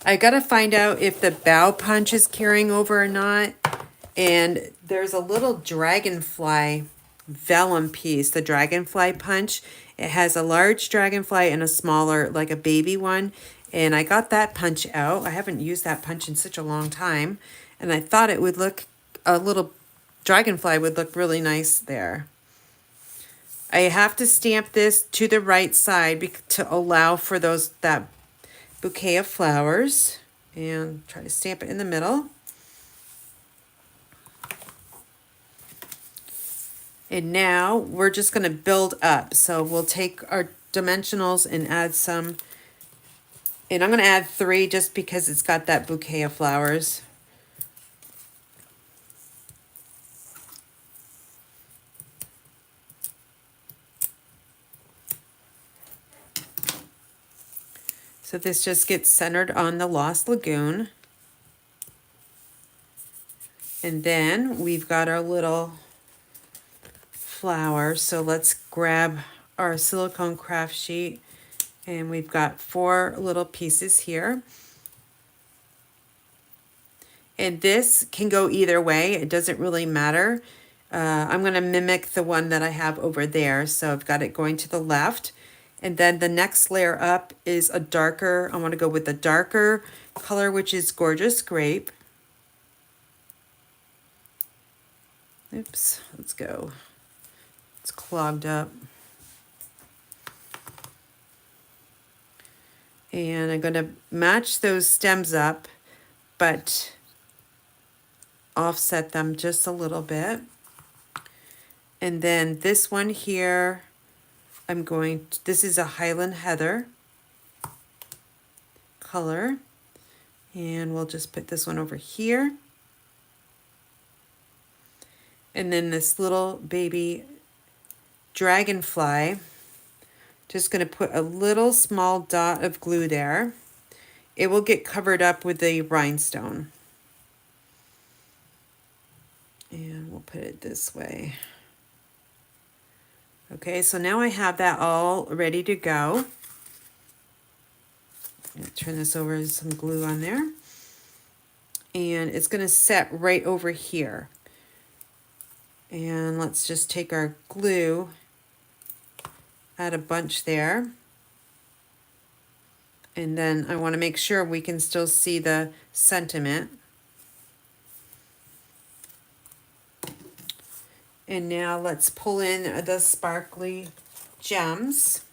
I gotta find out if the bow punch is carrying over or not. And there's a little dragonfly vellum piece, the dragonfly punch. It has a large dragonfly and a smaller, like a baby one. And I got that punch out. I haven't used that punch in such a long time. And I thought it would look, a little dragonfly would look really nice there. I have to stamp this to the right side to allow for that bouquet of flowers. And try to stamp it in the middle. And now we're just going to build up. So we'll take our dimensionals and add some. And I'm going to add 3 just because it's got that bouquet of flowers. So this just gets centered on the Lost Lagoon. And then we've got our little flower. So let's grab our silicone craft sheet, and we've got 4 little pieces here. And this can go either way. It doesn't really matter. I'm going to mimic the one that I have over there. So I've got it going to the left. And then the next layer up is a darker, I want to go with the darker color, which is Gorgeous Grape. Oops, let's go clogged up. And I'm going to match those stems up, but offset them just a little bit. And then this one here, this is a Highland Heather color. And we'll just put this one over here. And then this little baby dragonfly, just going to put a little small dot of glue there. It will get covered up with the rhinestone. And we'll put it this way. Okay, so now I have that all ready to go. I'm going to turn this over with some glue on there. And it's going to set right over here. And let's just take our glue, add a bunch there. And then I want to make sure we can still see the sentiment. And now let's pull in the sparkly gems.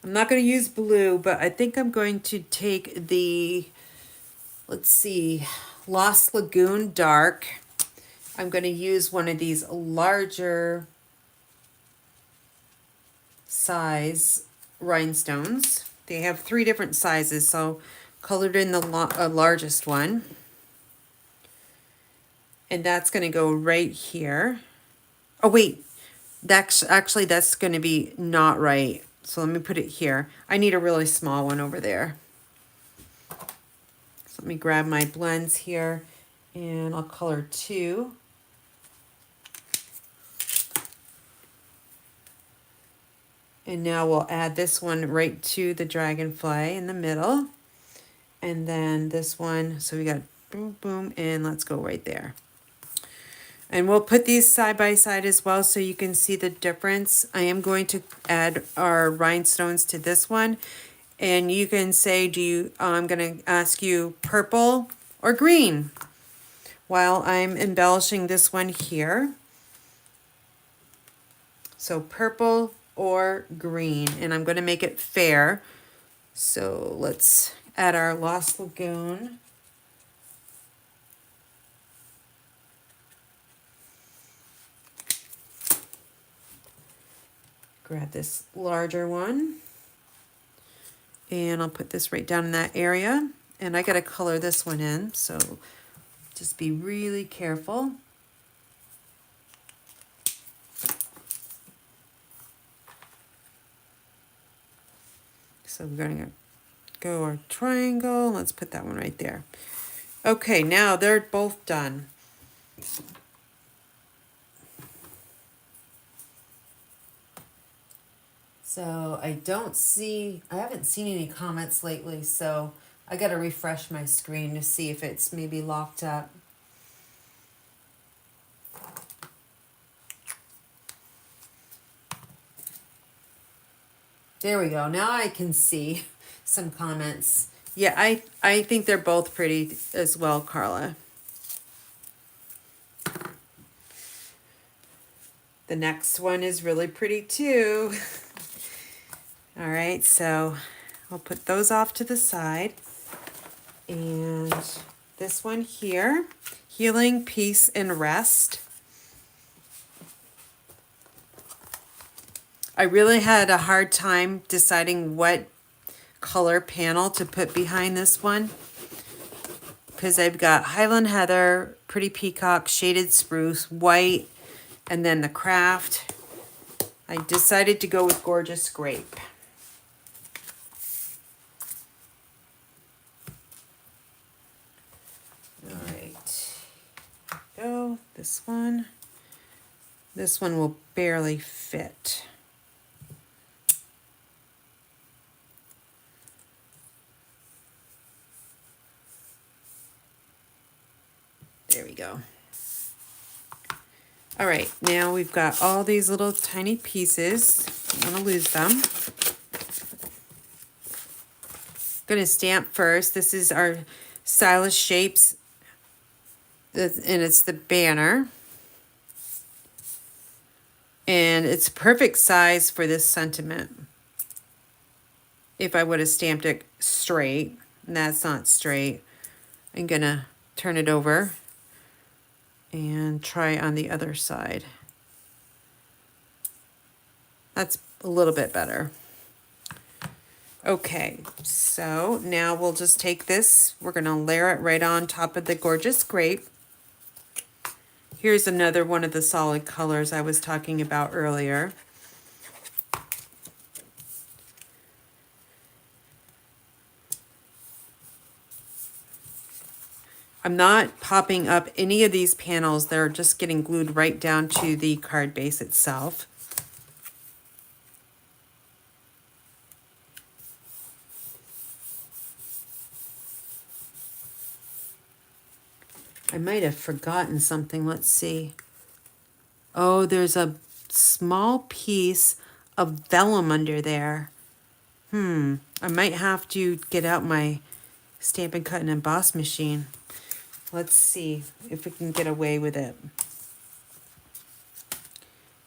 I'm not going to use blue, but I think I'm going to take the, let's see, Lost Lagoon Dark. I'm going to use one of these larger size rhinestones. They have 3 different sizes, so colored in the largest one. And that's going to go right here. Oh, wait. That's going to be not right. So let me put it here. I need a really small one over there. So let me grab my blends here, and I'll color 2. And now we'll add this one right to the dragonfly in the middle. And then this one, so we got boom, boom, and let's go right there. And we'll put these side by side as well so you can see the difference. I am going to add our rhinestones to this one. And you can say, I'm going to ask you purple or green while I'm embellishing this one here. So purple or green, and I'm going to make it fair. So let's add our Lost Lagoon. Grab this larger one, and I'll put this right down in that area. And I got to color this one in, so just be really careful. So we're going to go our triangle. Let's put that one right there. Okay, now they're both done. So I haven't seen any comments lately, so I got to refresh my screen to see if it's maybe locked up. There we go. Now I can see some comments. Yeah, I think they're both pretty as well, Carla. The next one is really pretty too. All right, so I'll put those off to the side. And this one here, Healing, Peace, and Rest. I really had a hard time deciding what color panel to put behind this one, because I've got Highland Heather, Pretty Peacock, Shaded Spruce, White, and then the Craft. I decided to go with Gorgeous Grape. All right, go, this one. This one will barely fit. There we go. All right, now we've got all these little tiny pieces. I'm gonna lose them. Gonna stamp first. This is our Stylish Shapes, and it's the banner. And it's perfect size for this sentiment. If I would have stamped it straight, and that's not straight, I'm gonna turn it over and try on the other side. That's a little bit better. Okay, so now we'll just take this, we're gonna layer it right on top of the gorgeous grape. Here's another one of the solid colors I was talking about earlier. I'm not popping up any of these panels, they're just getting glued right down to the card base itself. I might have forgotten something, let's see. Oh, there's a small piece of vellum under there. I might have to get out my Stampin' Cut and Emboss machine. Let's see if we can get away with it.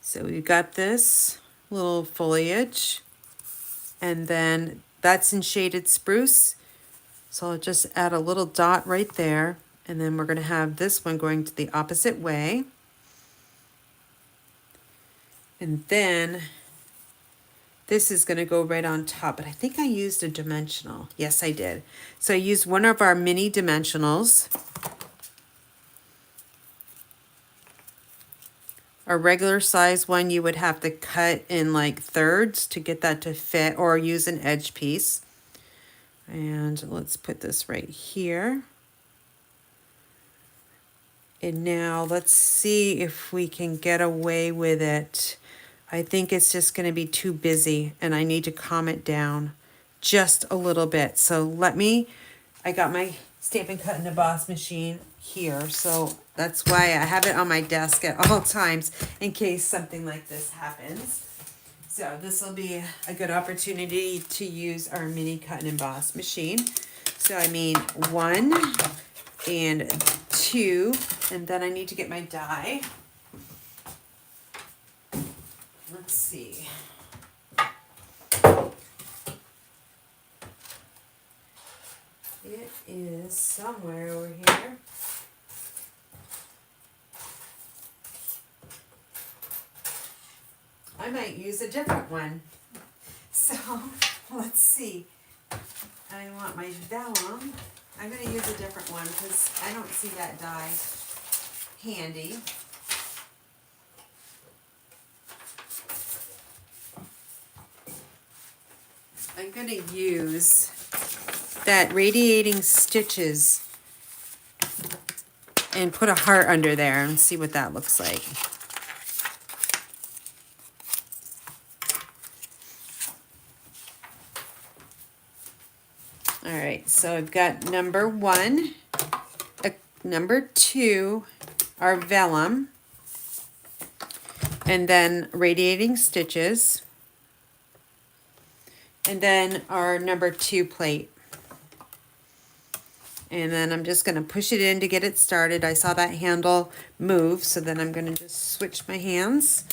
So we've got this little foliage, and then that's in shaded spruce. So I'll just add a little dot right there, and then we're going to have this one going to the opposite way. And then this is going to go right on top, but I think I used a dimensional. Yes, I did. So I used one of our mini dimensionals. A regular size one you would have to cut in like thirds to get that to fit, or use an edge piece. And let's put this right here. And now let's see if we can get away with it. I think it's just going to be too busy and I need to calm it down just a little bit. So I got my Stampin' Cut and Emboss machine here. So that's why I have it on my desk at all times in case something like this happens. So this will be a good opportunity to use our mini cut and emboss machine. So I mean 1 and 2, and then I need to get my die. Let's see. It is somewhere over here. I might use a different one. So let's see. I want my vellum. I'm going to use a different one because I don't see that die handy. I'm going to use that Radiating Stitches and put a heart under there and see what that looks like. All right, so I've got number 1, number 2, our vellum, and then Radiating Stitches, and then our number 2 plate. And then I'm just going to push it in to get it started. I saw that handle move, so then I'm going to just switch my hands.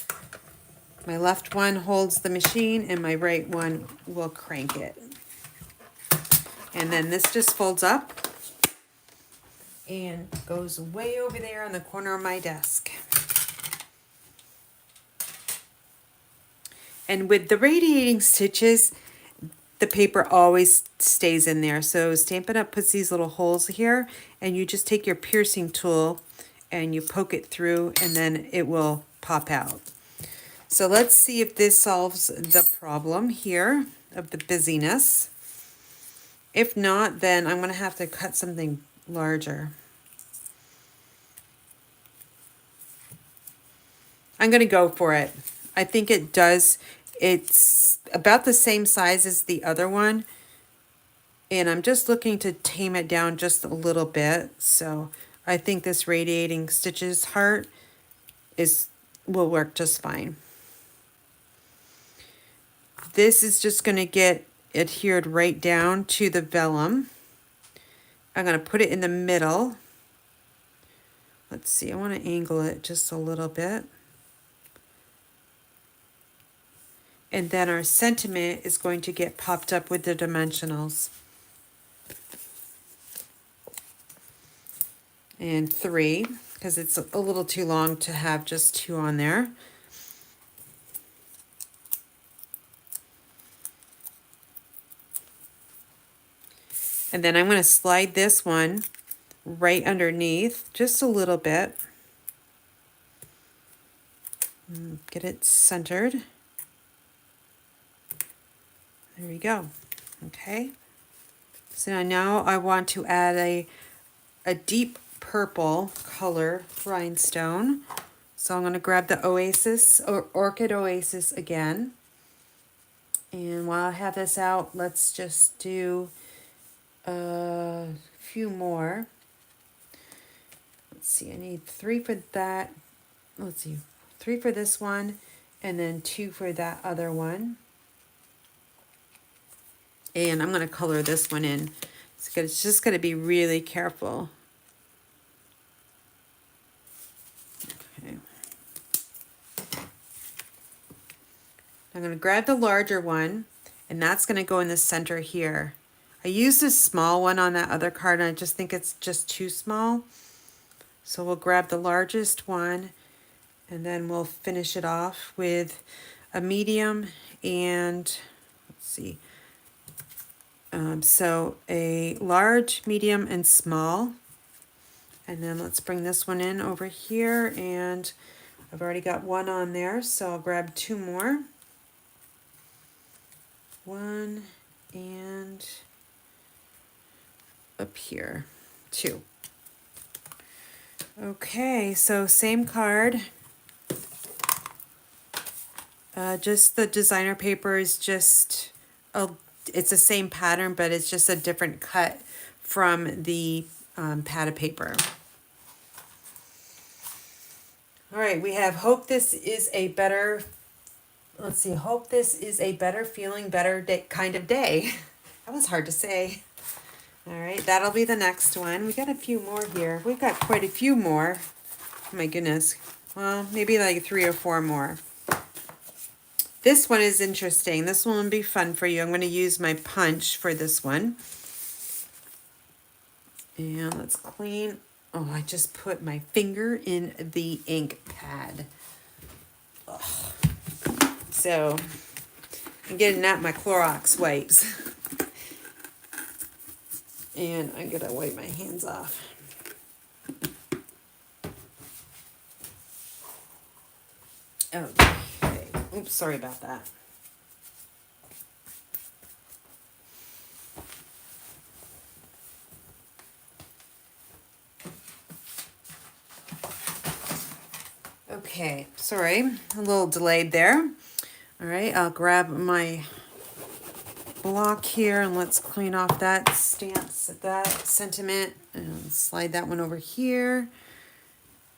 My left one holds the machine and my right one will crank it. And then this just folds up and goes way over there on the corner of my desk. And with the Radiating Stitches, the paper always stays in there. So Stampin' Up! Puts these little holes here, and you just take your piercing tool and you poke it through, and then it will pop out. So let's see if this solves the problem here of the busyness. If not, then I'm going to have to cut something larger. I'm going to go for it. I think it does. It's about the same size as the other one. And I'm just looking to tame it down just a little bit. So I think this Radiating Stitches heart will work just fine. This is just going to get adhered right down to the vellum. I'm going to put it in the middle. Let's see, I want to angle it just a little bit. And then our sentiment is going to get popped up with the dimensionals. And 3, because it's a little too long to have just 2 on there. And then I'm going to slide this one right underneath just a little bit. Get it centered. There we go. Okay. So now I want to add a deep purple color rhinestone. So I'm going to grab the Oasis or Orchid Oasis again. And while I have this out, let's just do a few more. Let's see, I need 3 for that. Let's see, 3 for this one, and then 2 for that other one. And I'm going to color this one in. It's just going to be really careful. Okay. I'm going to grab the larger one, and that's going to go in the center here. I used this small one on that other card, and I just think it's just too small. So we'll grab the largest one, and then we'll finish it off with a medium and, let's see, so a large, medium, and small. And then let's bring this one in over here, and I've already got 1 on there, so I'll grab 2 more. 1 and up here, 2. Okay, so same card. Just the designer paper is just it's the same pattern, but it's just a different cut from the pad of paper. All right, we have hope this is a better, let's see, hope this is a better feeling, better day, kind of day. That was hard to say. All right, that'll be the next one. We got a few more here. We've got quite a few more. Oh my goodness. Well, maybe like 3 or 4 more. This one is interesting. This one will be fun for you. I'm going to use my punch for this one. And let's clean. Oh, I just put my finger in the ink pad. Ugh. So I'm getting out my Clorox wipes. And I'm going to wipe my hands off. Okay. Oops, sorry about that. Okay, sorry, a little delayed there. All right, I'll grab my block here and let's clean off that stamps, that sentiment, and slide that one over here.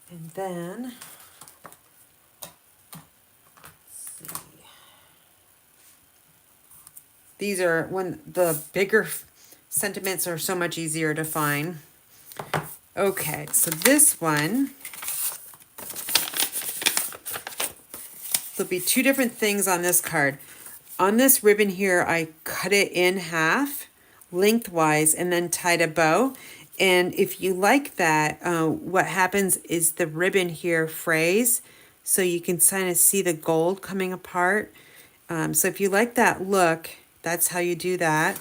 And then, let's see. These are when the bigger sentiments are so much easier to find. Okay, so this one, there'll be 2 different things on this card. On this ribbon here, I cut it in half lengthwise and then tied a bow. And if you like that, what happens is the ribbon here frays, so you can kind of see the gold coming apart. So if you like that look, that's how you do that.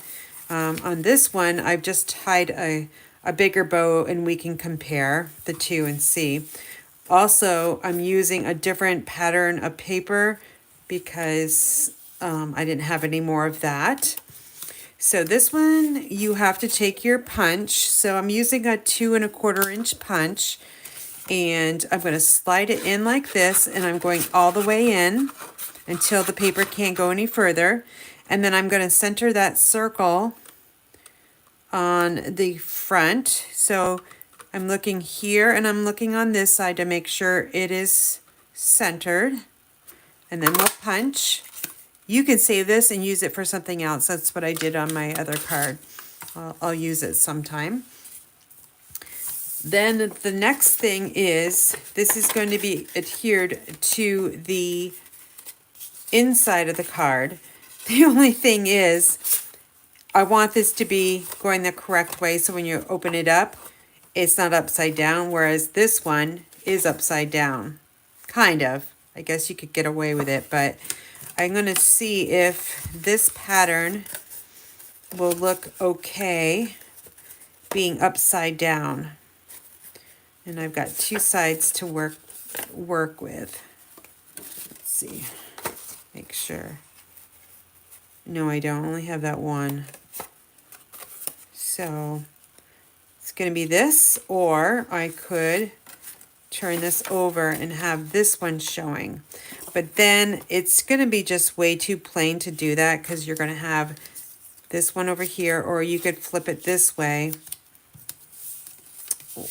On this one, I've just tied a bigger bow, and we can compare the 2 and see. Also, I'm using a different pattern of paper because I didn't have any more of that. So this one, you have to take your punch. So I'm using a 2 1/4 inch punch, and I'm going to slide it in like this, and I'm going all the way in until the paper can't go any further. And then I'm going to center that circle on the front. So I'm looking here and I'm looking on this side to make sure it is centered. And then we'll punch. You can save this and use it for something else. That's what I did on my other card. I'll use it sometime. Then the next thing is, this is going to be adhered to the inside of the card. The only thing is, I want this to be going the correct way, so when you open it up, it's not upside down, whereas this one is upside down. Kind of. I guess you could get away with it, but I'm going to see if this pattern will look okay being upside down. And I've got two sides to work with. Let's see. Make sure. No, I don't. Only have that one. So it's going to be this, or I could turn this over and have this one showing. But then it's going to be just way too plain to do that, because you're going to have this one over here, or you could flip it this way.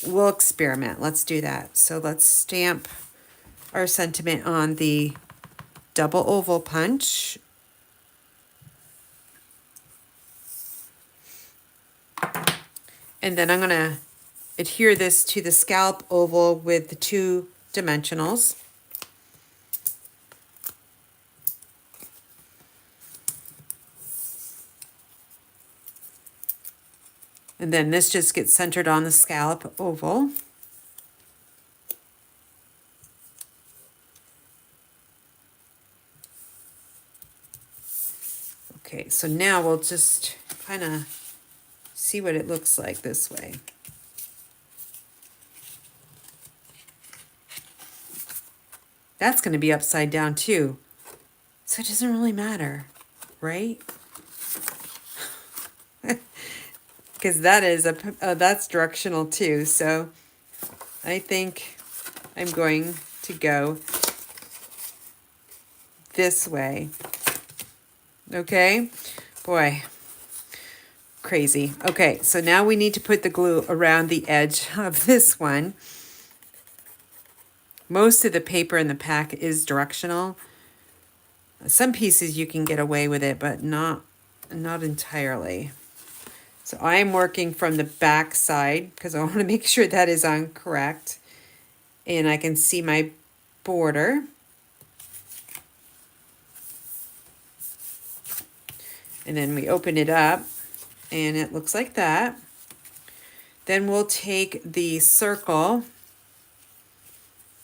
We'll experiment. Let's do that. So let's stamp our sentiment on the double oval punch. And then I'm going to adhere this to the scallop oval with the 2 dimensionals. And then this just gets centered on the scallop oval. Okay, so now we'll just kind of see what it looks like this way. That's going to be upside down too. So it doesn't really matter, right? Because that is that's directional too. So I think I'm going to go this way. Okay, boy, crazy. Okay, so now we need to put the glue around the edge of this one. Most of the paper in the pack is directional. Some pieces you can get away with it, but not entirely. So I'm working from the back side because I want to make sure that is on correct. And I can see my border. And then we open it up and it looks like that. Then we'll take the circle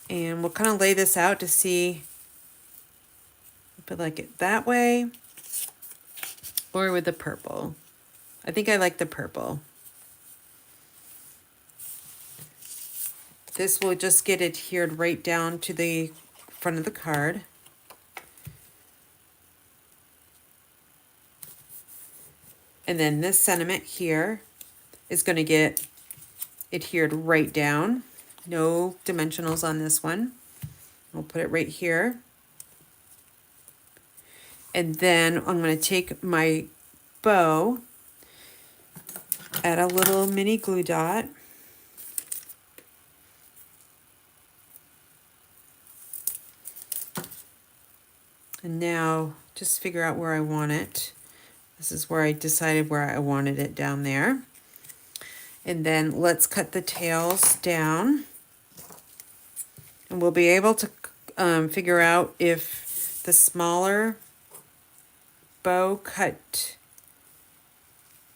and we'll kind of lay this out to see if I like it that way or with the purple. I think I like the purple. This will just get adhered right down to the front of the card. And then this sentiment here is going to get adhered right down. No dimensionals on this one. We'll put it right here. And then I'm going to take my bow, add a little mini glue dot. And now just figure out where I want it. This is where I decided where I wanted it down there. And then let's cut the tails down. And we'll be able to figure out if the smaller bow cut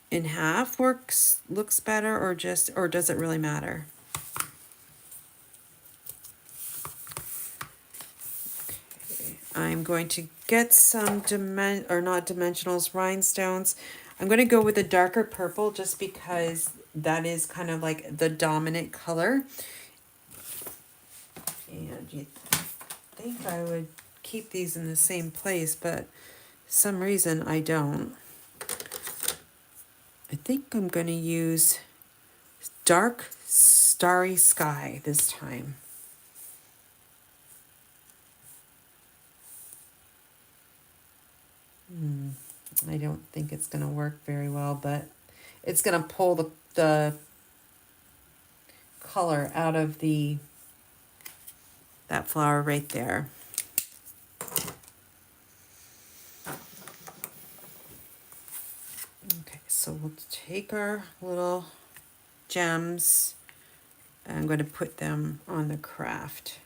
in half looks better, or does it really matter? Okay. I'm going to get some not dimensionals, rhinestones. I'm going to go with a darker purple just because that is kind of like the dominant color. And you think I would keep these in the same place, but for some reason I don't. I think I'm going to use dark starry sky this time. I don't think it's going to work very well, but it's going to pull the color out of that flower right there. Okay, so we'll take our little gems and I'm going to put them on the craft.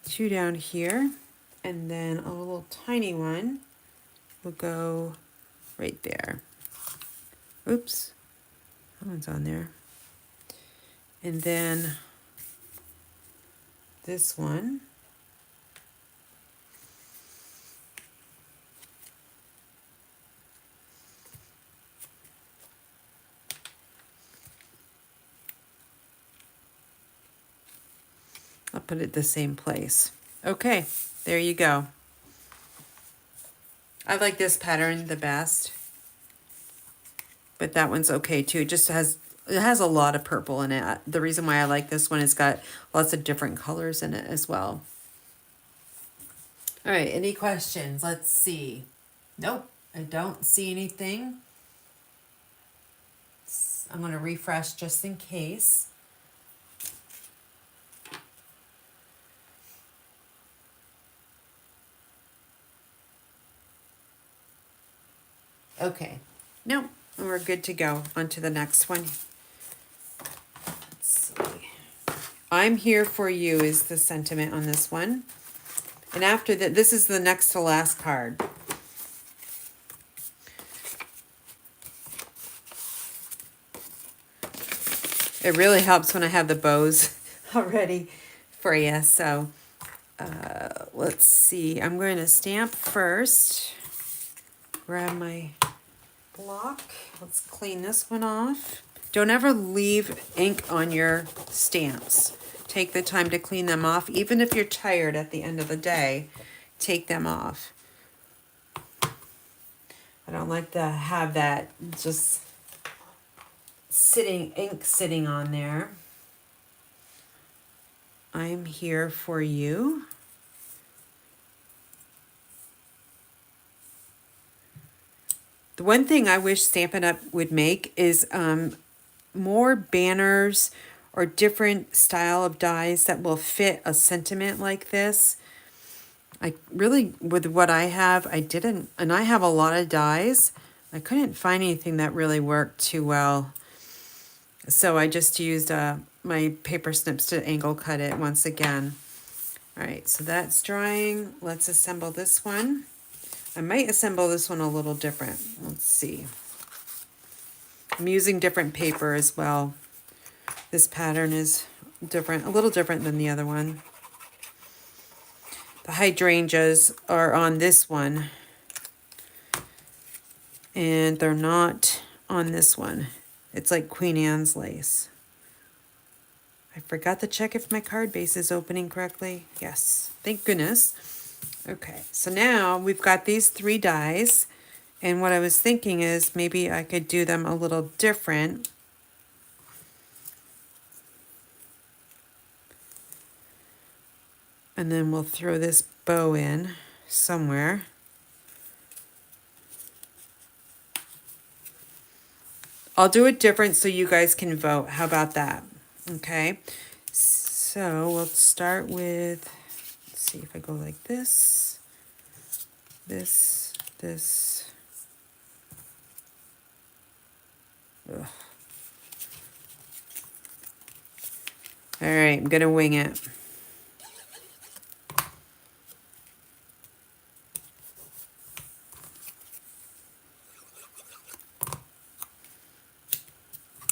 two down here, and then a little tiny one will go right there. Oops, that one's on there. And then this one. I'll put it the same place. Okay, there you go. I like this pattern the best, but that one's okay too. It has a lot of purple in it. The reason why I like this one is got lots of different colors in it as well. All right, any questions? Let's see. Nope, I don't see anything. I'm going to refresh just in case. Okay, nope, we're good to go. On to the next one. Let's see. I'm here for you is the sentiment on this one. And after that, this is the next to last card. It really helps when I have the bows already for you. So let's see. I'm going to stamp first. Grab my block. Let's clean this one off. Don't ever leave ink on your stamps. Take the time to clean them off. Even if you're tired at the end of the day, take them off. I don't like to have that just ink sitting on there. I'm here for you. The one thing I wish Stampin' Up! Would make is more banners or different style of dies that will fit a sentiment like this. I really, with what I have, I didn't, and I have a lot of dies. I couldn't find anything that really worked too well. So I just used my paper snips to angle cut it once again. All right, so that's drying. Let's assemble this one. I might assemble this one a little different. Let's see. I'm using different paper as well. This pattern is different, a little different than the other one. The hydrangeas are on this one, and they're not on this one. It's like Queen Anne's lace. I forgot to check if my card base is opening correctly. Yes, thank goodness. Okay, so now we've got these three dies, and what I was thinking is maybe I could do them a little different. And then we'll throw this bow in somewhere. I'll do it different so you guys can vote. How about that? Okay. So we'll start with, let's see if I go like this, this. Ugh. All right, I'm gonna wing it.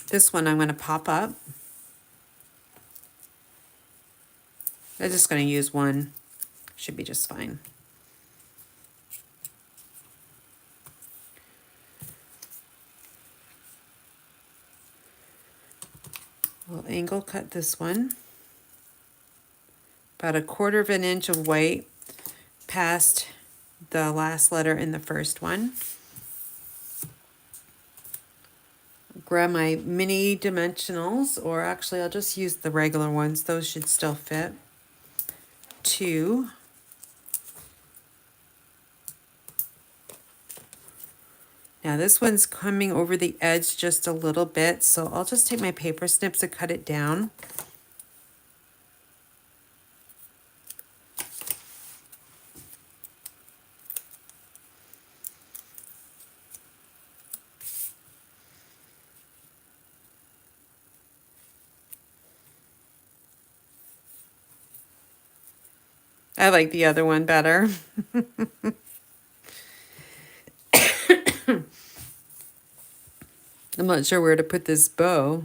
This one I'm going to pop up. I'm just going to use one. Should be just fine. We'll angle cut this one. About 1/4 of an inch of white past the last letter in the first one. Grab my mini dimensionals, or actually I'll just use the regular ones. Those should still fit. 2. Now this one's coming over the edge just a little bit, so I'll just take my paper snips to cut it down. I like the other one better. I'm not sure where to put this bow.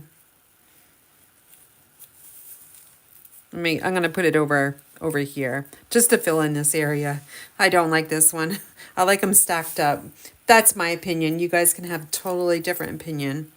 I'm going to put it over here just to fill in this area. I don't like this one. I like them stacked up. That's my opinion. You guys can have a totally different opinion.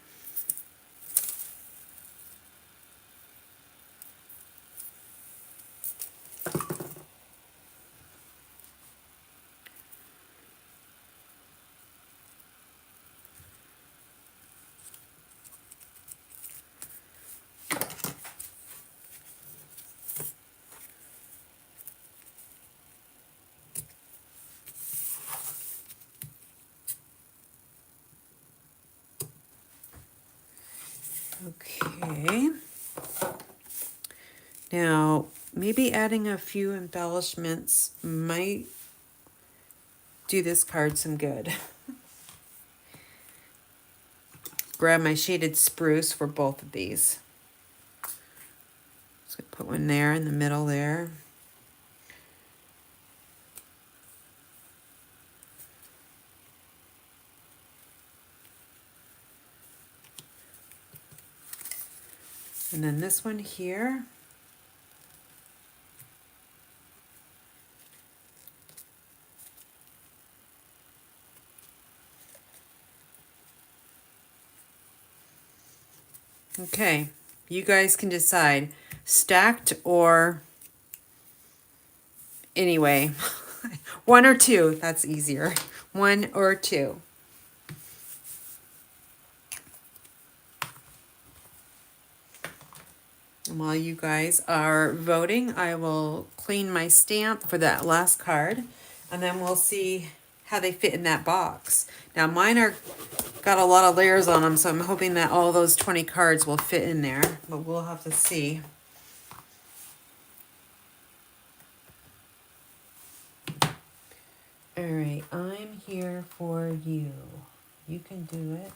Okay. Now, maybe adding a few embellishments might do this card some good. Grab my shaded spruce for both of these. Just gonna put one there in the middle there. And then this one here. Okay, you guys can decide, stacked or anyway, one or two, that's easier. One or two. And while you guys are voting, I will clean my stamp for that last card, and then we'll see how they fit in that box. Now mine are got a lot of layers on them, so I'm hoping that all those 20 cards will fit in there, but we'll have to see. All right, I'm here for you. You can do it.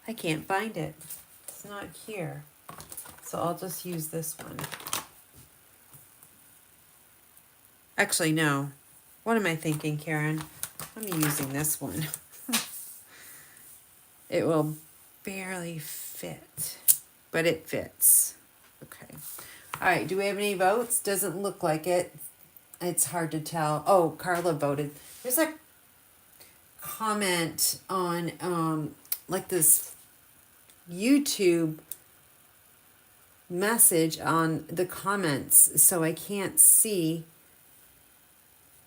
I can't find it. It's not here. So I'll just use this one. Actually, no. What am I thinking, Karen? I'm using this one. It will barely fit, but it fits. Okay. All right, do we have any votes? Doesn't look like it. It's hard to tell. Oh, Carla voted. There's a comment on like this YouTube message on the comments, so I can't see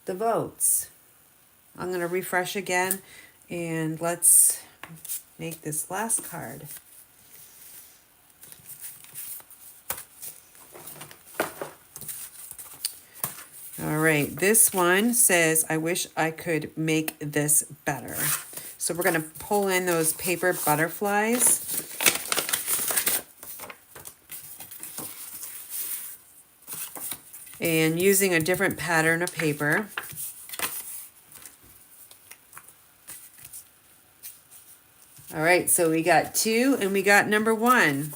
the votes. I'm going to refresh again, and let's make this last card. All right, this one says, I wish I could make this better. So we're going to pull in those paper butterflies. And using a different pattern of paper. All right, so we got 2 and we got number 1.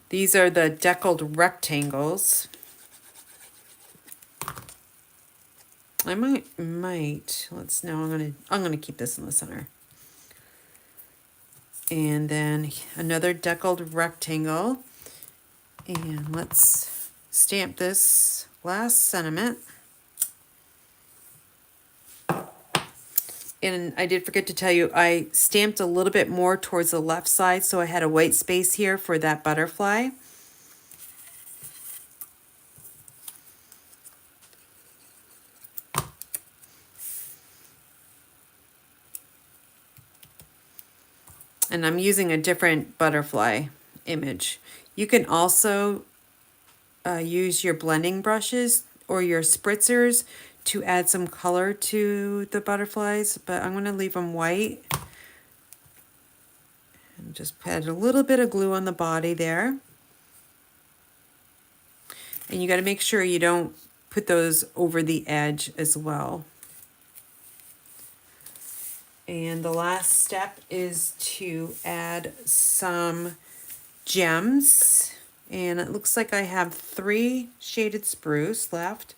These are the deckled rectangles. I might, let's know, I'm gonna keep this in the center. And then another deckled rectangle. And let's stamp this last sentiment. And I did forget to tell you, I stamped a little bit more towards the left side, so I had a white space here for that butterfly. And I'm using a different butterfly image. You can also use your blending brushes or your spritzers to add some color to the butterflies, but I'm going to leave them white. And just add a little bit of glue on the body there. And you got to make sure you don't put those over the edge as well. And the last step is to add some gems. And it looks like I have 3 shaded spruce left.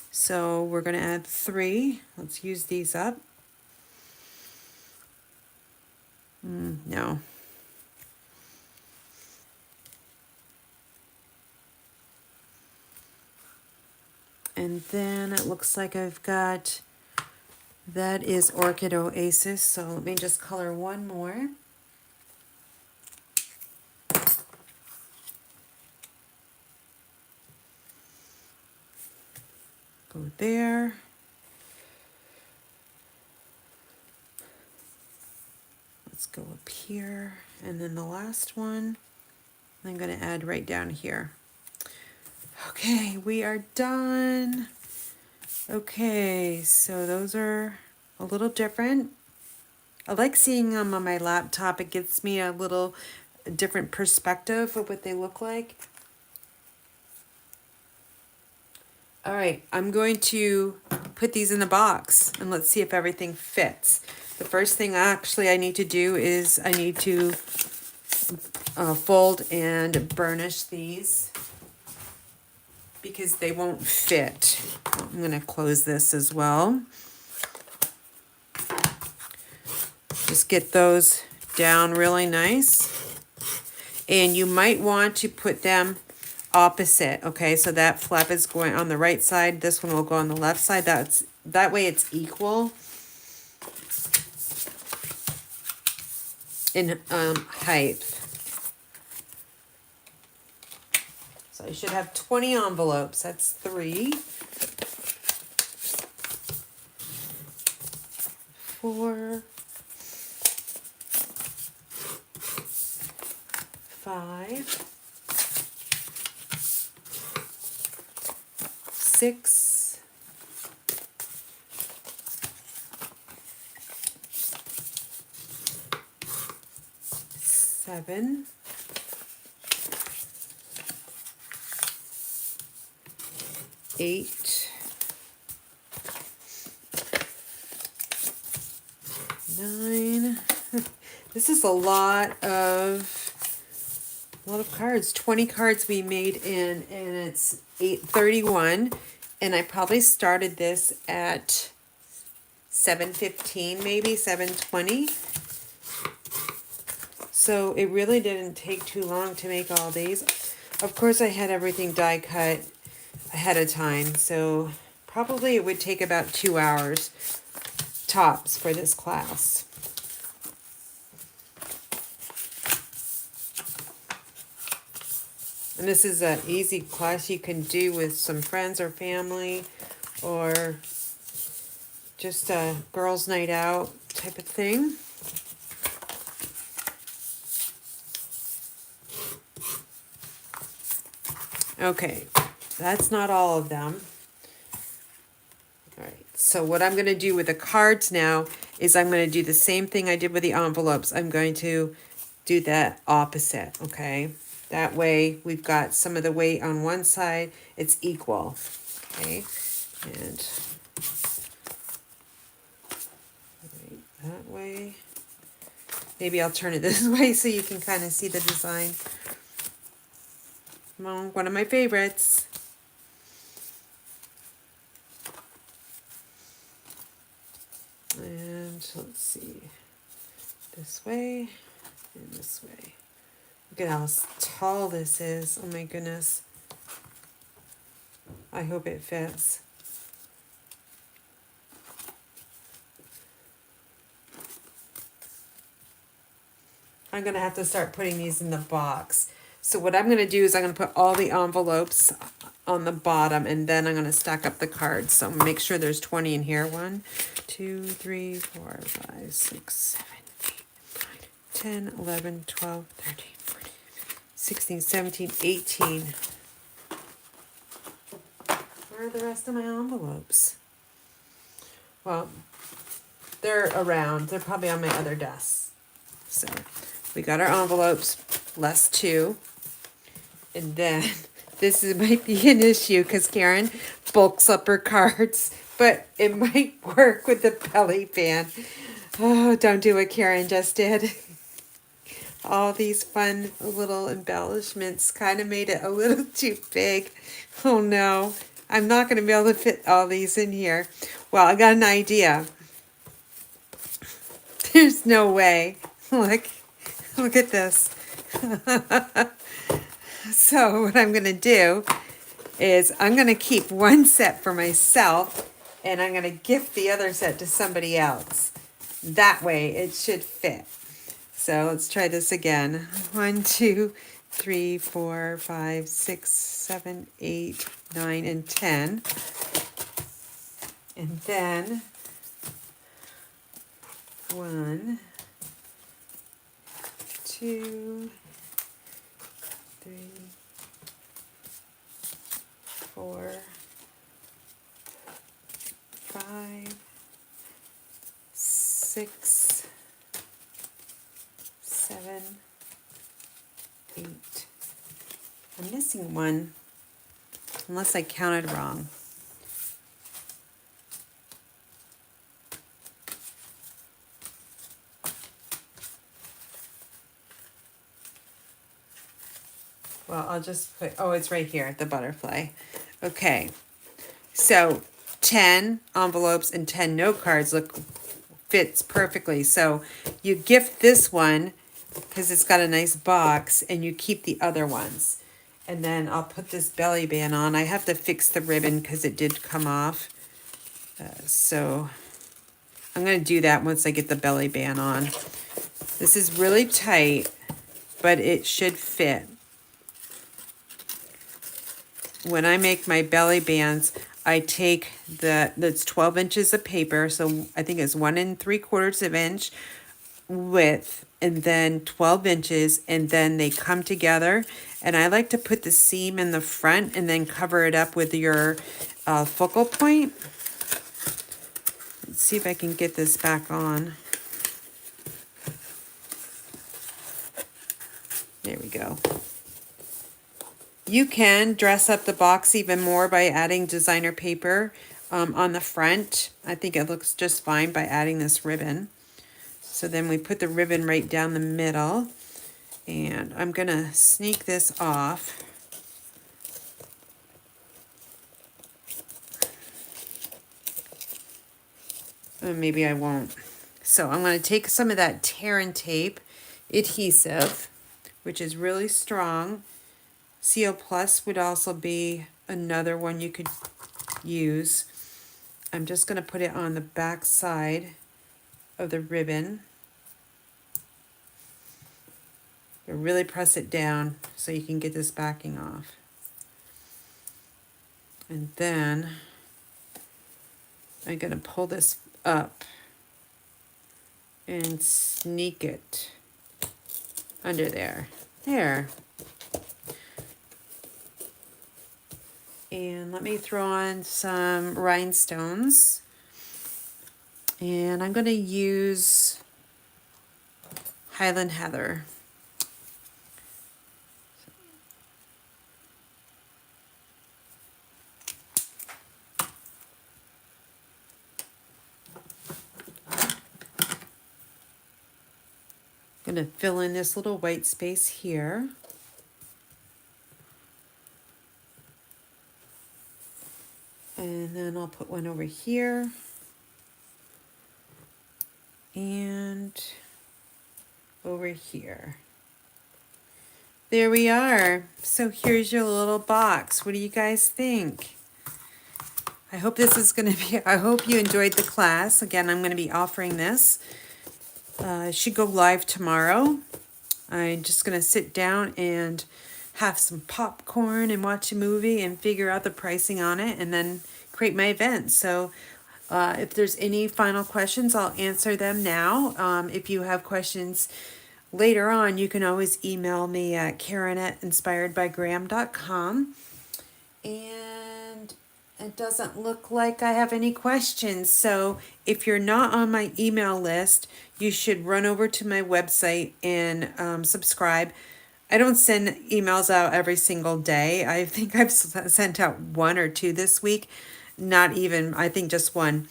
So we're going to add 3. Let's use these up. No. And then it looks like I've got, that is Orchid Oasis. So let me just color one more. Go there. Let's go up here. And then the last one, I'm going to add right down here. Okay, we are done. Okay, so those are a little different. I like seeing them on my laptop. It gives me a little different perspective of what they look like. All right, I'm going to put these in the box and let's see if everything fits. The first thing actually I need to do is I need to fold and burnish these because they won't fit. I'm going to close this as well. Just get those down really nice. And you might want to put them opposite, okay? So that flap is going on the right side. This one will go on the left side. That way it's equal in height. So I should have 20 envelopes. That's 3, 4, 5, 6, 7, 8, 9. This is a lot of cards. 20 cards we made in, and it's 8:31. And I probably started this at 7:15, maybe 7:20. So it really didn't take too long to make all these. Of course, I had everything die cut ahead of time, so probably it would take about 2 hours tops for this class. And this is an easy class you can do with some friends or family, or just a girls' night out type of thing. Okay, that's not all of them. All right, so what I'm going to do with the cards now is I'm going to do the same thing I did with the envelopes. I'm going to do that opposite, okay? That way we've got some of the weight on one side, it's equal, okay? And right that way. Maybe I'll turn it this way so you can kind of see the design. One of my favorites. And let's see, this way and this way. Look at how tall this is. Oh my goodness. I hope it fits. I'm going to have to start putting these in the box. So what I'm going to do is I'm going to put all the envelopes on the bottom, and then I'm going to stack up the cards. So make sure there's 20 in here. 1, 2, 3, 4, 5, 6, 7, 8, 9, 10, 11, 12, 13, 14, 16, 17, 18. Where are the rest of my envelopes? Well, they're around. They're probably on my other desk. So We got our envelopes, less two. And then this might be an issue because Karen bulks up her cards, but it might work with the belly band. Oh, don't do what Karen just did. All these fun little embellishments kind of made it a little too big. Oh no, I'm not going to be able to fit all these in here. Well, I got an idea. There's no way. Look at this. So what I'm going to do is I'm going to keep one set for myself and I'm going to gift the other set to somebody else. That way it should fit. So let's try this again. 1, 2, 3, 4, 5, 6, 7, 8, 9, and 10. And then 1, 2, 3, 4, 5, 6, 7, 8. I'm missing one, unless I counted wrong. Well, I'll just put, oh, it's right here, the butterfly. Okay, so 10 envelopes and 10 note cards fits perfectly. So you gift this one because it's got a nice box and you keep the other ones. And then I'll put this belly band on. I have to fix the ribbon because it did come off. So I'm going to do that once I get the belly band on. This is really tight, but it should fit. When I make my belly bands, I take that's 12 inches of paper, so I think it's 1 3/4 inch width, and then 12 inches, and then they come together. And I like to put the seam in the front and then cover it up with your focal point. Let's see if I can get this back on. There we go. You can dress up the box even more by adding designer paper on the front. I think it looks just fine by adding this ribbon. So then we put the ribbon right down the middle. And I'm going to sneak this off. Maybe I won't. So I'm going to take some of that tear and tape adhesive, which is really strong. CO Plus would also be another one you could use. I'm just going to put it on the back side of the ribbon. Really press it down so you can get this backing off. And then I'm going to pull this up and sneak it under there. There. And let me throw on some rhinestones. And I'm going to use Highland Heather. I'm going to fill in this little white space here. And then I'll put one over here. And over here. There we are. So here's your little box. What do you guys think? I hope this is going to be, I hope you enjoyed the class. Again, I'm going to be offering this. It should go live tomorrow. I'm just going to sit down and have some popcorn and watch a movie and figure out the pricing on it and then create my event. So if there's any final questions, I'll answer them now. If you have questions later on, you can always email me at Karen@inspiredbygraham.com. And It doesn't look like I have any questions. So if you're not on my email list, you should run over to my website and subscribe. I don't send emails out every single day. I think I've sent out one or two this week. Not even, I think just one.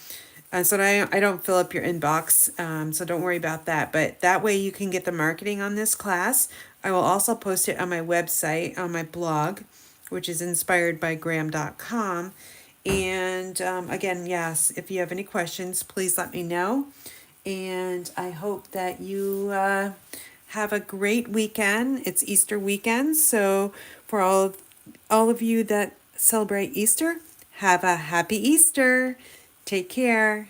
So I don't fill up your inbox, so don't worry about that. But that way you can get the marketing on this class. I will also post it on my website, on my blog, which is inspiredbygraham.com. And again, yes, if you have any questions, please let me know. And I hope that you have a great weekend. It's Easter weekend, so for all of you that celebrate Easter, have a happy Easter. Take care.